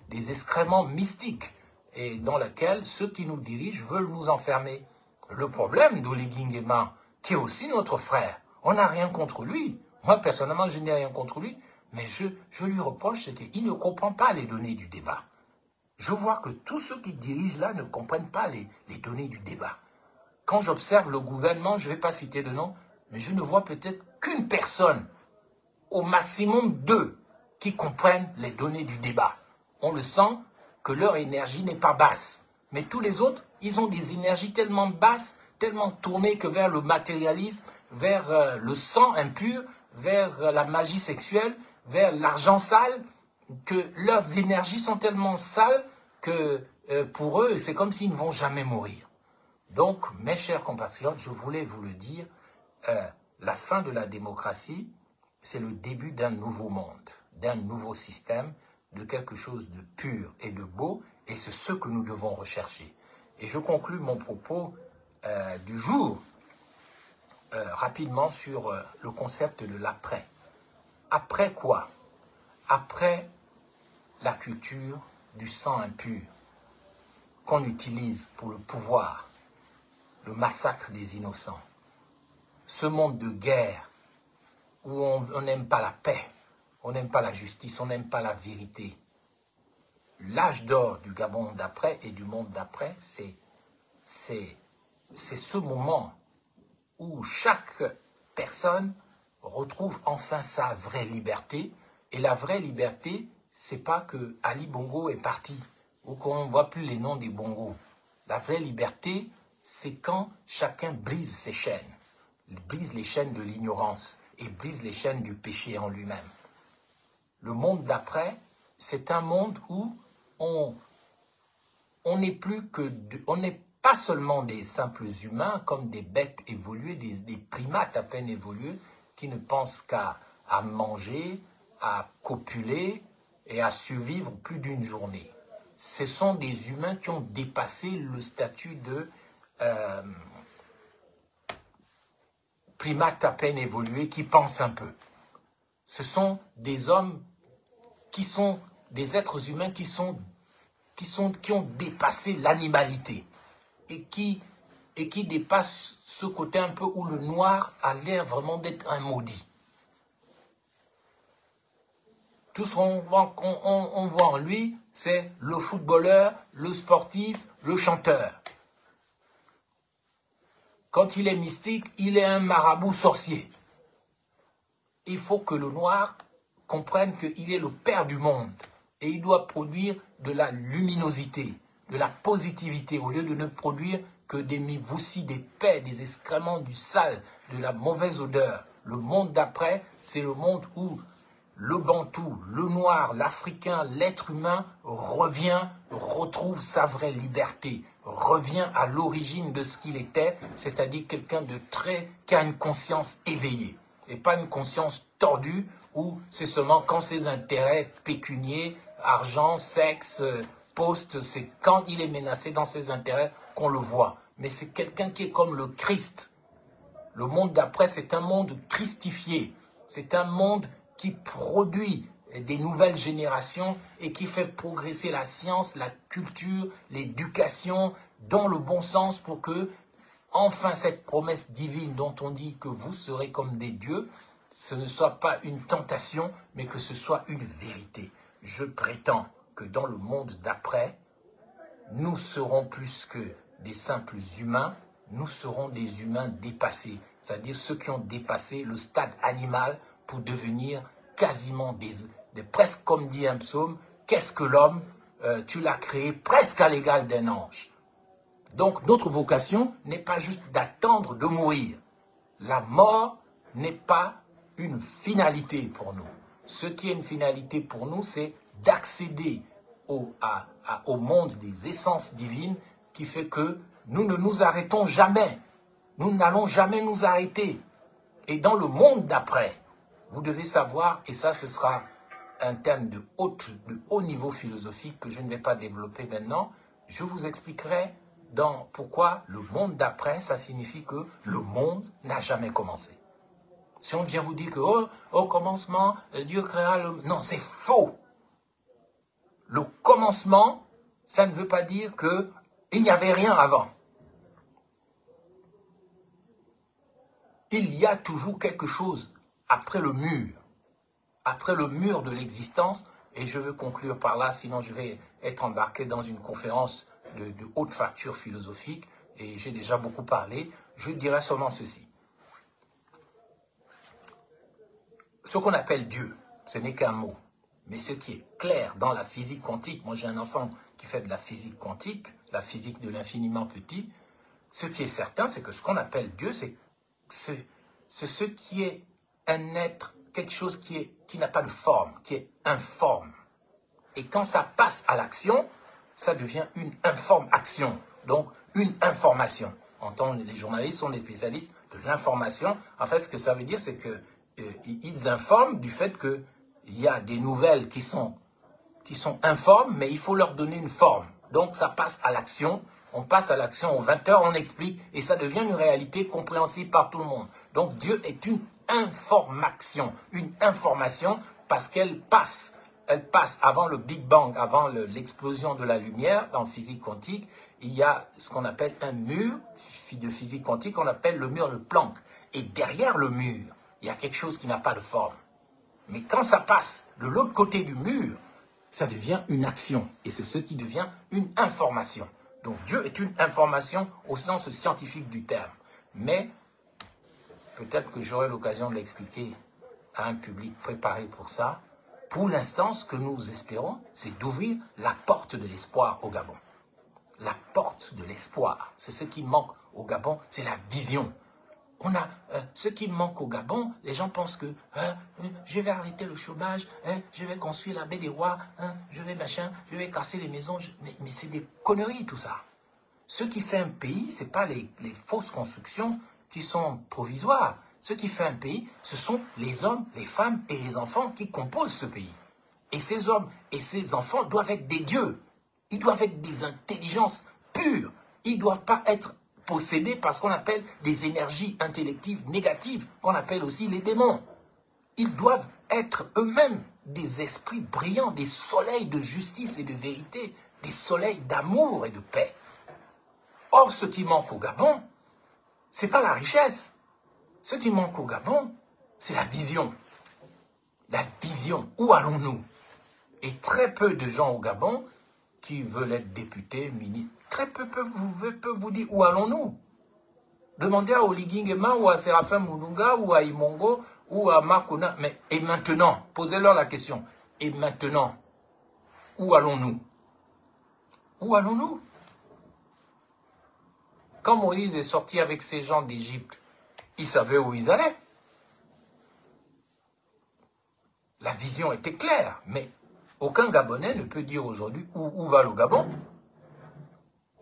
des excréments mystiques, et dans laquelle ceux qui nous dirigent veulent nous enfermer. Le problème d'Oligui Nguema, qui est aussi notre frère, on n'a rien contre lui. Moi, personnellement, je n'ai rien contre lui, mais je lui reproche, c'est qu'il ne comprend pas les données du débat. Je vois que tous ceux qui dirigent là ne comprennent pas les données du débat. Quand j'observe le gouvernement, je ne vais pas citer de nom, mais je ne vois peut-être qu'une personne, au maximum deux, qui comprennent les données du débat. On le sent que leur énergie n'est pas basse. Mais tous les autres, ils ont des énergies tellement basses tellement tournés que vers le matérialisme, vers le sang impur, vers la magie sexuelle, vers l'argent sale, que leurs énergies sont tellement sales que pour eux, c'est comme s'ils ne vont jamais mourir. Donc, mes chers compatriotes, je voulais vous le dire, la fin de la démocratie, c'est le début d'un nouveau monde, d'un nouveau système, de quelque chose de pur et de beau, et c'est ce que nous devons rechercher. Et je conclus mon propos du jour rapidement sur le concept de l'après. Après quoi? Après la culture du sang impur qu'on utilise pour le pouvoir, le massacre des innocents, ce monde de guerre où on n'aime pas la paix, on n'aime pas la justice, on n'aime pas la vérité. L'âge d'or du Gabon d'après et du monde d'après, c'est ce moment où chaque personne retrouve enfin sa vraie liberté. Et la vraie liberté, c'est pas que Ali Bongo est parti ou qu'on ne voit plus les noms des Bongos. La vraie liberté, c'est quand chacun brise ses chaînes, brise les chaînes de l'ignorance et brise les chaînes du péché en lui-même. Le monde d'après, c'est un monde où on n'est plus que on n'est pas seulement des simples humains comme des bêtes évoluées, des primates à peine évolués qui ne pensent qu'à manger, à copuler et à survivre plus d'une journée. Ce sont des humains qui ont dépassé le statut de primates à peine évolués qui pensent un peu. Ce sont des hommes qui sont des êtres humains qui ont dépassé l'animalité et qui dépassent ce côté un peu où le noir a l'air vraiment d'être un maudit. Tout ce qu'on voit en lui, c'est le footballeur, le sportif, le chanteur. Quand il est mystique, il est un marabout sorcier. Il faut que le noir comprenne qu'il est le père du monde et il doit produire de la luminosité, de la positivité, au lieu de ne produire que des mivoussis, des paix, des excréments, du sale, de la mauvaise odeur. Le monde d'après, c'est le monde où le bantou, le noir, l'africain, l'être humain retrouve sa vraie liberté, revient à l'origine de ce qu'il était, c'est-à-dire quelqu'un de qui a une conscience éveillée, et pas une conscience tordue où c'est seulement quand ses intérêts pécuniaires, argent, sexe, poste, c'est quand il est menacé dans ses intérêts qu'on le voit. Mais c'est quelqu'un qui est comme le Christ. Le monde d'après, c'est un monde christifié. C'est un monde qui produit des nouvelles générations et qui fait progresser la science, la culture, l'éducation dans le bon sens pour que, enfin, cette promesse divine dont on dit que vous serez comme des dieux, ce ne soit pas une tentation, mais que ce soit une vérité. Je prétends que dans le monde d'après, nous serons plus que des simples humains, nous serons des humains dépassés, c'est-à-dire ceux qui ont dépassé le stade animal pour devenir quasiment presque comme dit un psaume, qu'est-ce que l'homme? Tu l'as créé presque à l'égal d'un ange. Donc notre vocation n'est pas juste d'attendre de mourir. La mort n'est pas une finalité pour nous. Ce qui est une finalité pour nous, c'est d'accéder au monde des essences divines qui fait que nous ne nous arrêtons jamais. Nous n'allons jamais nous arrêter. Et dans le monde d'après, vous devez savoir, et ça ce sera un thème de haut niveau philosophique que je ne vais pas développer maintenant, je vous expliquerai pourquoi le monde d'après, ça signifie que le monde n'a jamais commencé. Si on vient vous dire que au commencement, Dieu créa le... Non, c'est faux. Le commencement, ça ne veut pas dire qu'il n'y avait rien avant. Il y a toujours quelque chose après le mur de l'existence, et je veux conclure par là, sinon je vais être embarqué dans une conférence de haute facture philosophique, et j'ai déjà beaucoup parlé, je dirais seulement ceci. Ce qu'on appelle Dieu, ce n'est qu'un mot, mais ce qui est clair dans la physique quantique, moi j'ai un enfant qui fait de la physique quantique, la physique de l'infiniment petit, Ce qui est certain, c'est que ce qu'on appelle Dieu, c'est ce qui est un être, quelque chose qui n'a pas de forme, qui est informe. Et quand ça passe à l'action, ça devient une informe action, donc une information. Les journalistes sont des spécialistes de l'information. En fait, ce que ça veut dire, c'est qu'ils informent du fait qu'il y a des nouvelles qui sont informes, mais il faut leur donner une forme. Donc, ça passe à l'action. On passe à l'action aux 20 heures, on explique, et ça devient une réalité compréhensible par tout le monde. Donc, Dieu est une information parce qu'elle passe. Elle passe avant le Big Bang, avant l'explosion de la lumière en physique quantique. Il y a ce qu'on appelle un mur de physique quantique qu'on appelle le mur de Planck. Et derrière le mur, il y a quelque chose qui n'a pas de forme. Mais quand ça passe de l'autre côté du mur, ça devient une action. Et c'est ce qui devient une information. Donc Dieu est une information au sens scientifique du terme. Mais peut-être que j'aurai l'occasion de l'expliquer à un public préparé pour ça. Pour l'instant, ce que nous espérons, c'est d'ouvrir la porte de l'espoir au Gabon. La porte de l'espoir, c'est ce qui manque au Gabon, c'est la vision. Ce qui manque au Gabon, les gens pensent que je vais arrêter le chômage, je vais construire la baie des Rois, je vais casser les maisons. Mais c'est des conneries tout ça. Ce qui fait un pays, ce n'est pas les fausses constructions qui sont provisoires. Ce qui fait un pays, ce sont les hommes, les femmes et les enfants qui composent ce pays. Et ces hommes et ces enfants doivent être des dieux. Ils doivent être des intelligences pures. Ils ne doivent pas être possédés par ce qu'on appelle des énergies intellectives négatives, qu'on appelle aussi les démons. Ils doivent être eux-mêmes des esprits brillants, des soleils de justice et de vérité, des soleils d'amour et de paix. Or, ce qui manque au Gabon, ce n'est pas la richesse. Ce qui manque au Gabon, c'est la vision. La vision. Où allons-nous? Et très peu de gens au Gabon qui veulent être députés, ministres, très peu peuvent vous dire où allons-nous. Demandez à Oligui Nguema ou à Séraphin Mounouga ou à Imongo ou à Marcona. Mais et maintenant, posez-leur la question. Et maintenant, où allons-nous? Où allons-nous? Quand Moïse est sorti avec ces gens d'Égypte, ils savaient où ils allaient. La vision était claire, mais aucun Gabonais ne peut dire aujourd'hui où va le Gabon.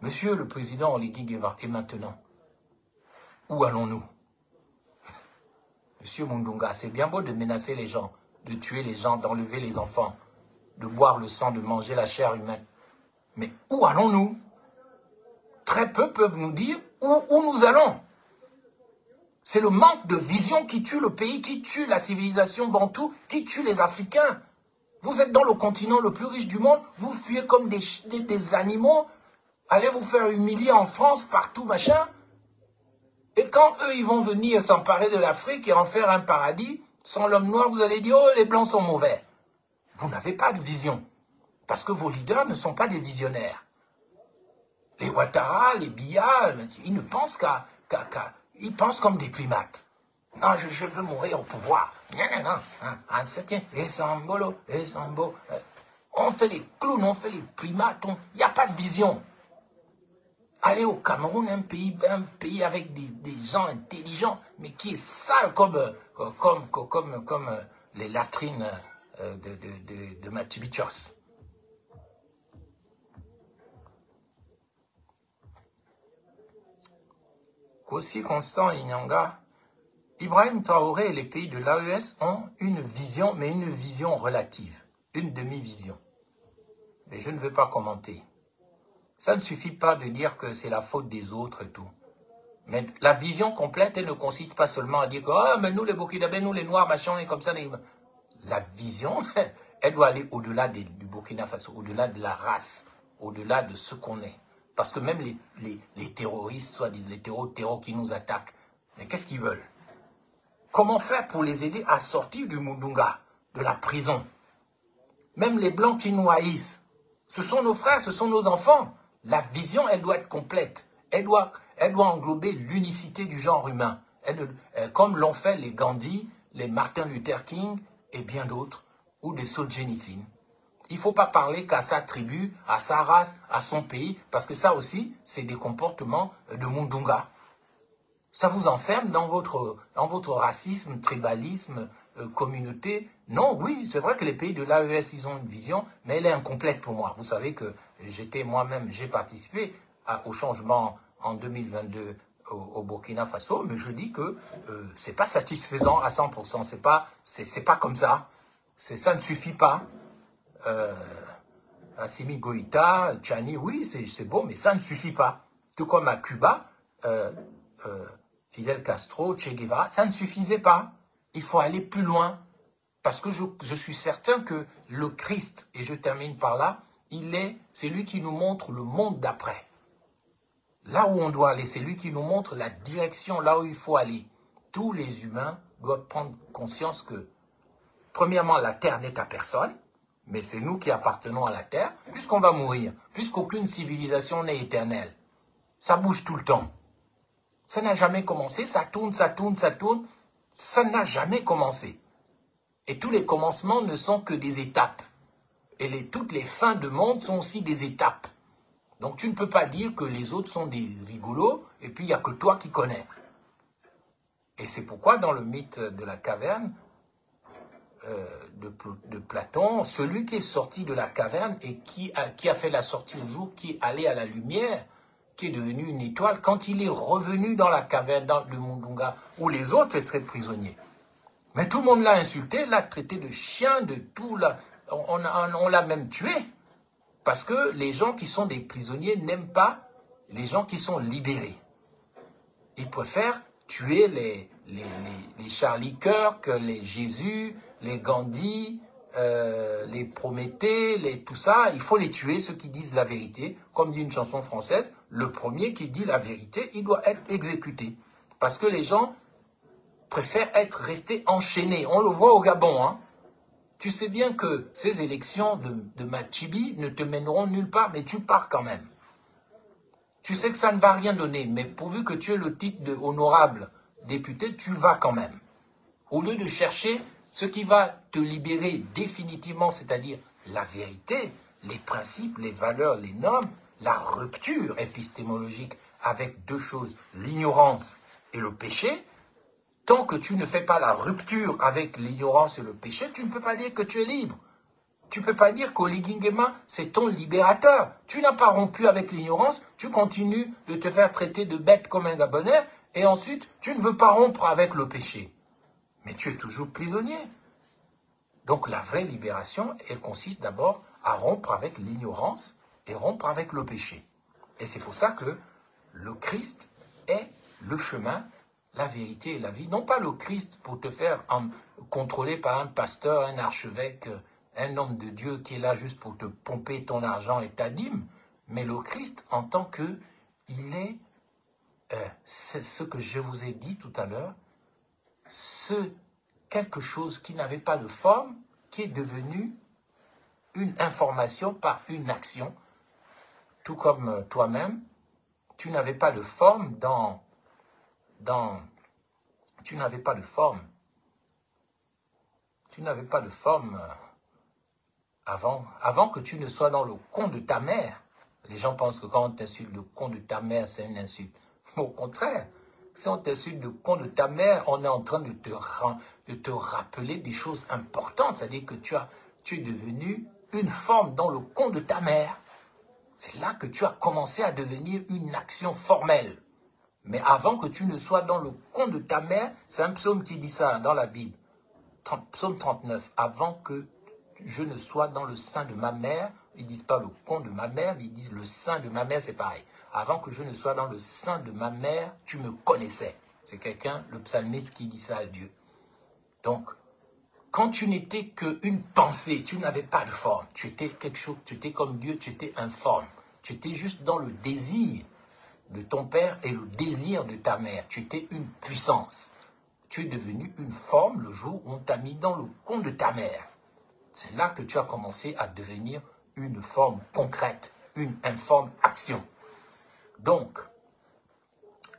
Monsieur le président Oligui Nguema, et maintenant, où allons-nous? Monsieur Mundunga, c'est bien beau de menacer les gens, de tuer les gens, d'enlever les enfants, de boire le sang, de manger la chair humaine. Mais où allons-nous? Très peu peuvent nous dire où nous allons. C'est le manque de vision qui tue le pays, qui tue la civilisation bantoue, qui tue les Africains. Vous êtes dans le continent le plus riche du monde, vous fuyez comme des animaux, allez vous faire humilier en France, partout, machin. Et quand eux, ils vont venir s'emparer de l'Afrique et en faire un paradis, sans l'homme noir, vous allez dire, oh, les blancs sont mauvais. Vous n'avez pas de vision, parce que vos leaders ne sont pas des visionnaires. Les Ouattara, les Biya, ils ne pensent ils pensent comme des primates. Non, je veux mourir au pouvoir. Non. Un certain, et Sambolo, et Sambo. On fait les clowns, on fait les primates. Il n'y a pas de vision. Allez au Cameroun, un pays avec des gens intelligents, mais qui est sale comme les latrines de Machu Picchu. Kossi Constant et Nyanga, Ibrahim Traoré et les pays de l'AES ont une vision, mais une vision relative, une demi-vision. Mais je ne veux pas commenter. Ça ne suffit pas de dire que c'est la faute des autres et tout. Mais la vision complète, elle ne consiste pas seulement à dire que ah, mais nous les Burkinabés, nous les Noirs, machin, on est comme ça. La vision, elle doit aller au-delà du Burkina Faso, au-delà de la race, au-delà de ce qu'on est. Parce que même les terroristes, soit disent les terrors qui nous attaquent, mais qu'est-ce qu'ils veulent? Comment faire pour les aider à sortir du Mundunga, de la prison? Même les Blancs qui nous haïssent, ce sont nos frères, ce sont nos enfants. La vision, elle doit être complète. Elle doit englober l'unicité du genre humain. Comme l'ont fait les Gandhi, les Martin Luther King et bien d'autres, ou des Solzhenitsyn. Il ne faut pas parler qu'à sa tribu, à sa race, à son pays, parce que ça aussi, c'est des comportements de Mundunga. Ça vous enferme dans votre racisme, tribalisme, communauté. Non, oui, c'est vrai que les pays de l'AES, ils ont une vision, mais elle est incomplète pour moi. Vous savez que j'ai participé au changement en 2022 au Burkina Faso, mais je dis que c'est pas satisfaisant à 100%. C'est pas comme ça. Ça ne suffit pas. Assimi Goïta, Tchani, oui, c'est beau, mais ça ne suffit pas. Tout comme à Cuba, Fidel Castro, Che Guevara, ça ne suffisait pas. Il faut aller plus loin. Parce que je suis certain que le Christ, et je termine par là, c'est lui qui nous montre le monde d'après. Là où on doit aller, c'est lui qui nous montre la direction, là où il faut aller. Tous les humains doivent prendre conscience que, premièrement, la terre n'est à personne, mais c'est nous qui appartenons à la terre, puisqu'on va mourir, puisqu'aucune civilisation n'est éternelle. Ça bouge tout le temps. Ça n'a jamais commencé, ça tourne, ça tourne, ça tourne. Ça n'a jamais commencé. Et tous les commencements ne sont que des étapes. Et toutes les fins de monde sont aussi des étapes. Donc tu ne peux pas dire que les autres sont des rigolos, et puis il n'y a que toi qui connais. Et c'est pourquoi dans le mythe de la caverne de Platon, celui qui est sorti de la caverne et qui a fait la sortie au jour, qui est allé à la lumière, qui est devenu une étoile, quand il est revenu dans la caverne, dans le Mundunga, où les autres étaient prisonniers. Mais tout le monde l'a insulté, l'a traité de chien, de tout, on l'a même tué. Parce que les gens qui sont des prisonniers n'aiment pas les gens qui sont libérés. Ils préfèrent tuer les Charlie Kirk, les Jésus, les Gandhi, les Prométhée, tout ça. Il faut les tuer, ceux qui disent la vérité. Comme dit une chanson française, le premier qui dit la vérité, il doit être exécuté. Parce que les gens préfèrent restés enchaînés. On le voit au Gabon, hein. Tu sais bien que ces élections de Machibi ne te mèneront nulle part, mais tu pars quand même. Tu sais que ça ne va rien donner, mais pourvu que tu aies le titre de honorable député, tu vas quand même. Au lieu de chercher ce qui va te libérer définitivement, c'est-à-dire la vérité, les principes, les valeurs, les normes, la rupture épistémologique avec deux choses, l'ignorance et le péché. Tant que tu ne fais pas la rupture avec l'ignorance et le péché, tu ne peux pas dire que tu es libre. Tu ne peux pas dire qu'Oli Nguema, c'est ton libérateur. Tu n'as pas rompu avec l'ignorance, tu continues de te faire traiter de bête comme un Gabonais, et ensuite, tu ne veux pas rompre avec le péché. Mais tu es toujours prisonnier. Donc la vraie libération, elle consiste d'abord à rompre avec l'ignorance et rompre avec le péché. Et c'est pour ça que le Christ est le chemin, la vérité et la vie. Non pas le Christ pour te faire contrôler par un pasteur, un archevêque, un homme de Dieu qui est là juste pour te pomper ton argent et ta dîme, mais le Christ en tant que il est, c'est ce que je vous ai dit tout à l'heure, quelque chose qui n'avait pas de forme, qui est devenu une information par une action, tout comme toi-même, tu n'avais pas de forme tu n'avais pas de forme avant que tu ne sois dans le con de ta mère. Les gens pensent que quand on t'insulte le con de ta mère, c'est une insulte. Au contraire, si on t'insulte le con de ta mère, on est en train de te rappeler des choses importantes. C'est-à-dire que tu es devenu une forme dans le con de ta mère. C'est là que tu as commencé à devenir une action formelle. Mais avant que tu ne sois dans le con de ta mère, c'est un psaume qui dit ça dans la Bible. Psaume 39, avant que je ne sois dans le sein de ma mère, ils ne disent pas le con de ma mère, mais ils disent le sein de ma mère, c'est pareil. Avant que je ne sois dans le sein de ma mère, tu me connaissais. C'est quelqu'un, le psalmiste, qui dit ça à Dieu. Donc, quand tu n'étais qu'une pensée, tu n'avais pas de forme. Tu étais quelque chose, tu étais comme Dieu, tu étais informe. Tu étais juste dans le désir de ton père et le désir de ta mère. Tu étais une puissance. Tu es devenu une forme le jour où on t'a mis dans le con de ta mère. C'est là que tu as commencé à devenir une forme concrète, une informe action. Donc,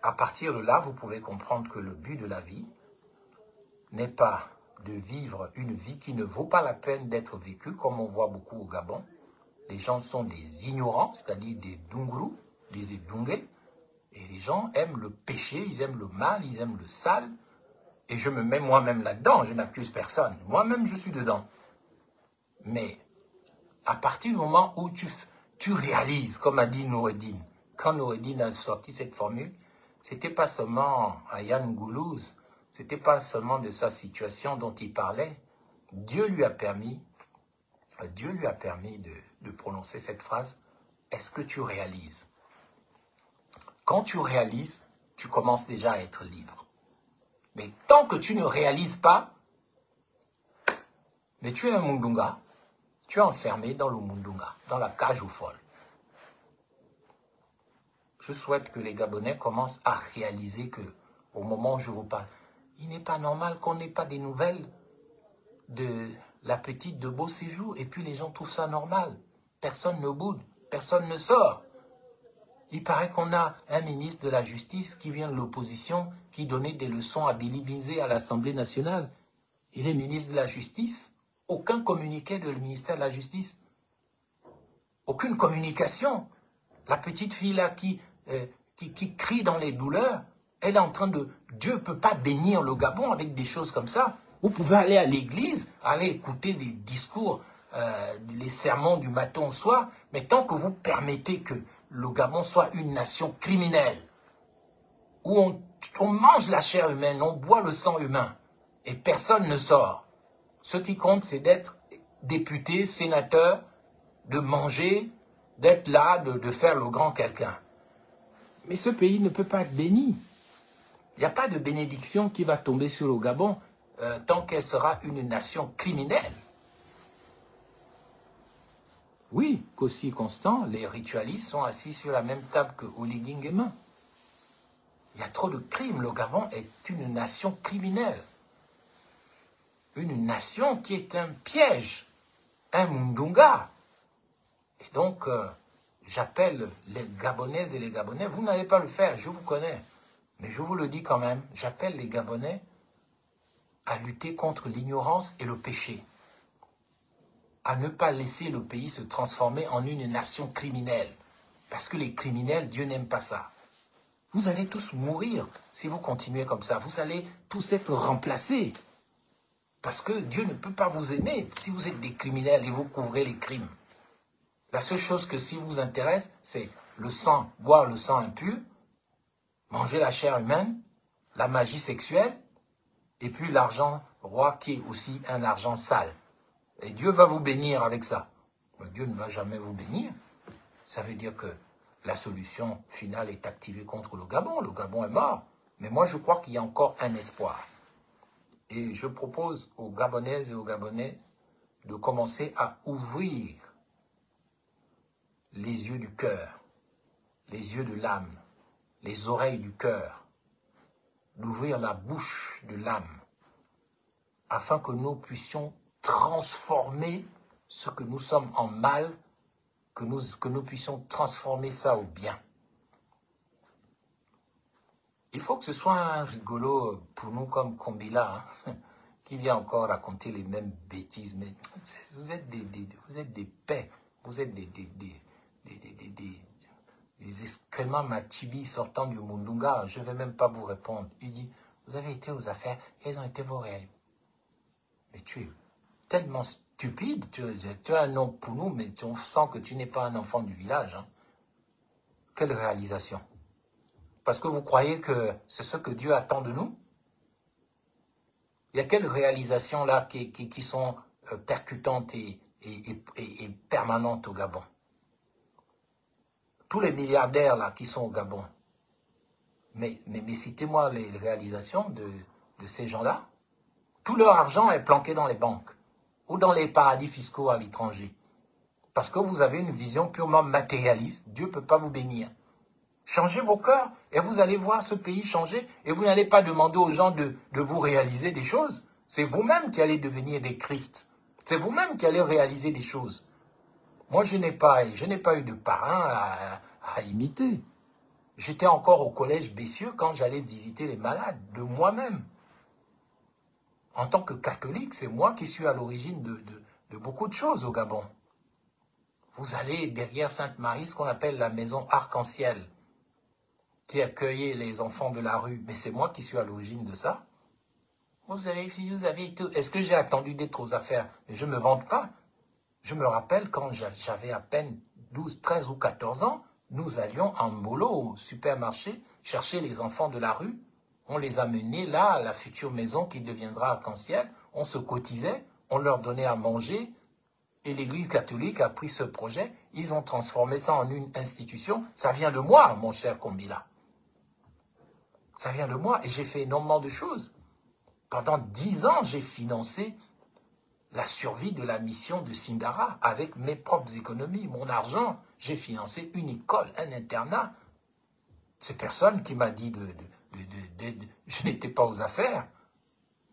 à partir de là, vous pouvez comprendre que le but de la vie n'est pas de vivre une vie qui ne vaut pas la peine d'être vécue, comme on voit beaucoup au Gabon. Les gens sont des ignorants, c'est-à-dire des Dunguru, des Edungé, et les gens aiment le péché, ils aiment le mal, ils aiment le sale, et je me mets moi-même là-dedans, je n'accuse personne. Moi-même, je suis dedans. Mais à partir du moment où tu réalises, comme a dit Noureddin, quand Noureddin a sorti cette formule, c'était pas seulement à Yann Goulouz, c'était pas seulement de sa situation dont il parlait. Dieu lui a permis de prononcer cette phrase. Est-ce que tu réalises? Quand tu réalises, tu commences déjà à être libre. Mais tant que tu ne réalises pas, mais tu es un Mundunga, tu es enfermé dans le Mundunga, dans la cage aux folles. Je souhaite que les Gabonais commencent à réaliser que, au moment où je vous parle, il n'est pas normal qu'on n'ait pas des nouvelles de la petite de Beau Séjour, et puis les gens trouvent ça normal. Personne ne boude, personne ne sort. Il paraît qu'on a un ministre de la Justice qui vient de l'opposition, qui donnait des leçons à Billy Binzé à l'Assemblée nationale. Il est ministre de la Justice. Aucun communiqué de le ministère de la Justice. Aucune communication. La petite fille là qui crie dans les douleurs, elle est en train de... Dieu ne peut pas bénir le Gabon avec des choses comme ça. Vous pouvez aller à l'église, aller écouter des discours, les sermons du matin au soir, mais tant que vous permettez que le Gabon soit une nation criminelle, où on mange la chair humaine, on boit le sang humain, et personne ne sort. Ce qui compte, c'est d'être député, sénateur, de manger, d'être là, de faire le grand quelqu'un. Mais ce pays ne peut pas être béni. Il n'y a pas de bénédiction qui va tomber sur le Gabon tant qu'elle sera une nation criminelle. Oui, qu'aussi constant, les ritualistes sont assis sur la même table que Oligui Nguema. Il y a trop de crimes. Le Gabon est une nation criminelle. Une nation qui est un piège, un Mundunga. Et donc, j'appelle les Gabonaises et les Gabonais, vous n'allez pas le faire, je vous connais, mais je vous le dis quand même, j'appelle les Gabonais à lutter contre l'ignorance et le péché, à ne pas laisser le pays se transformer en une nation criminelle, parce que les criminels, Dieu n'aime pas ça. Vous allez tous mourir si vous continuez comme ça, vous allez tous être remplacés, parce que Dieu ne peut pas vous aimer si vous êtes des criminels et vous couvrez les crimes. La seule chose que si vous intéresse, c'est le sang, boire le sang impur, manger la chair humaine, la magie sexuelle, et puis l'argent roi qui est aussi un argent sale. Et Dieu va vous bénir avec ça. Mais Dieu ne va jamais vous bénir. Ça veut dire que la solution finale est activée contre le Gabon. Le Gabon est mort. Mais moi, je crois qu'il y a encore un espoir. Et je propose aux Gabonaises et aux Gabonais de commencer à ouvrir les yeux du cœur, les yeux de l'âme, les oreilles du cœur, d'ouvrir la bouche de l'âme, afin que nous puissions transformer ce que nous sommes en mal, que nous puissions transformer ça au bien. Il faut que ce soit un rigolo pour nous comme Kombila, hein, qui vient encore raconter les mêmes bêtises, mais vous êtes des paix, vous êtes des excréments Machibi sortant du Mundunga. Je ne vais même pas vous répondre. Il dit, vous avez été aux affaires, quelles ont été vos réels? Mais tu es tellement stupide, tu es un homme pour nous, mais on sent que tu n'es pas un enfant du village. Hein. Quelle réalisation? Parce que vous croyez que c'est ce que Dieu attend de nous? Il y a quelles réalisations là qui sont percutantes et permanentes au Gabon? Tous les milliardaires là qui sont au Gabon, mais citez-moi les réalisations de ces gens-là. Tout leur argent est planqué dans les banques ou dans les paradis fiscaux à l'étranger. Parce que vous avez une vision purement matérialiste, Dieu ne peut pas vous bénir. Changez vos cœurs et vous allez voir ce pays changer et vous n'allez pas demander aux gens de vous réaliser des choses. C'est vous-même qui allez devenir des Christ. C'est vous-même qui allez réaliser des choses. Moi, je n'ai pas eu de parrain à imiter. J'étais encore au collège Bessieux quand j'allais visiter les malades de moi-même. En tant que catholique, c'est moi qui suis à l'origine de beaucoup de choses au Gabon. Vous allez derrière Sainte-Marie, ce qu'on appelle la maison arc-en-ciel, qui accueillait les enfants de la rue. Mais c'est moi qui suis à l'origine de ça. Vous avez tout. Est-ce que j'ai attendu d'être aux affaires? Mais je ne me vante pas. Je me rappelle quand j'avais à peine 12, 13 ou 14 ans, nous allions en mollo au supermarché chercher les enfants de la rue. On les amenait là, à la future maison qui deviendra arc-en-ciel. On se cotisait, on leur donnait à manger. Et l'Église catholique a pris ce projet. Ils ont transformé ça en une institution. Ça vient de moi, mon cher Kombila. Ça vient de moi et j'ai fait énormément de choses. Pendant 10 ans, j'ai financé la survie de la mission de Sindara avec mes propres économies, mon argent. J'ai financé une école, un internat. C'est personne qui m'a dit je n'étais pas aux affaires.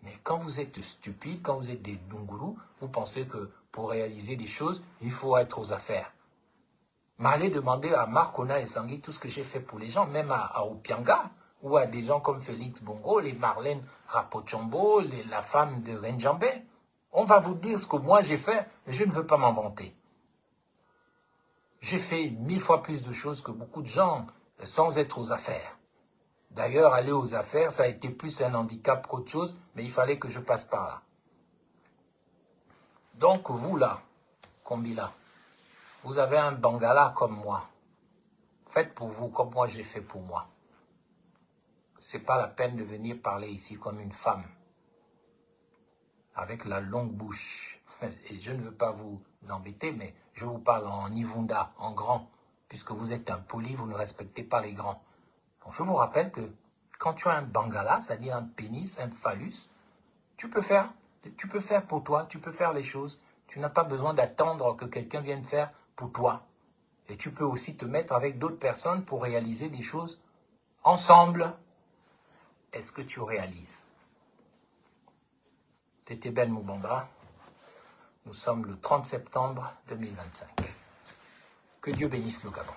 Mais quand vous êtes stupide, quand vous êtes des Dunguru, vous pensez que pour réaliser des choses, il faut être aux affaires. Mais allez demander à Marcona et Sangui tout ce que j'ai fait pour les gens, même à Opianga, ou à des gens comme Félix Bongo, les Marlène Rapochombo, la femme de Renjambe. On va vous dire ce que moi j'ai fait, mais je ne veux pas m'en vanter. J'ai fait 1000 fois plus de choses que beaucoup de gens sans être aux affaires. D'ailleurs, aller aux affaires, ça a été plus un handicap qu'autre chose, mais il fallait que je passe par là. Donc vous là, Kombila, vous avez un Bangala comme moi. Faites pour vous comme moi j'ai fait pour moi. C'est pas la peine de venir parler ici comme une femme, avec la longue bouche. Et je ne veux pas vous embêter, mais je vous parle en Nivunda, en grand, puisque vous êtes impoli, vous ne respectez pas les grands. Donc je vous rappelle que quand tu as un Bangala, c'est-à-dire un pénis, un phallus, tu peux faire pour toi, tu peux faire les choses. Tu n'as pas besoin d'attendre que quelqu'un vienne faire pour toi. Et tu peux aussi te mettre avec d'autres personnes pour réaliser des choses ensemble. Est-ce que tu réalises? Tété Ben Moubamba, nous sommes le 30 septembre 2025. Que Dieu bénisse le Gabon.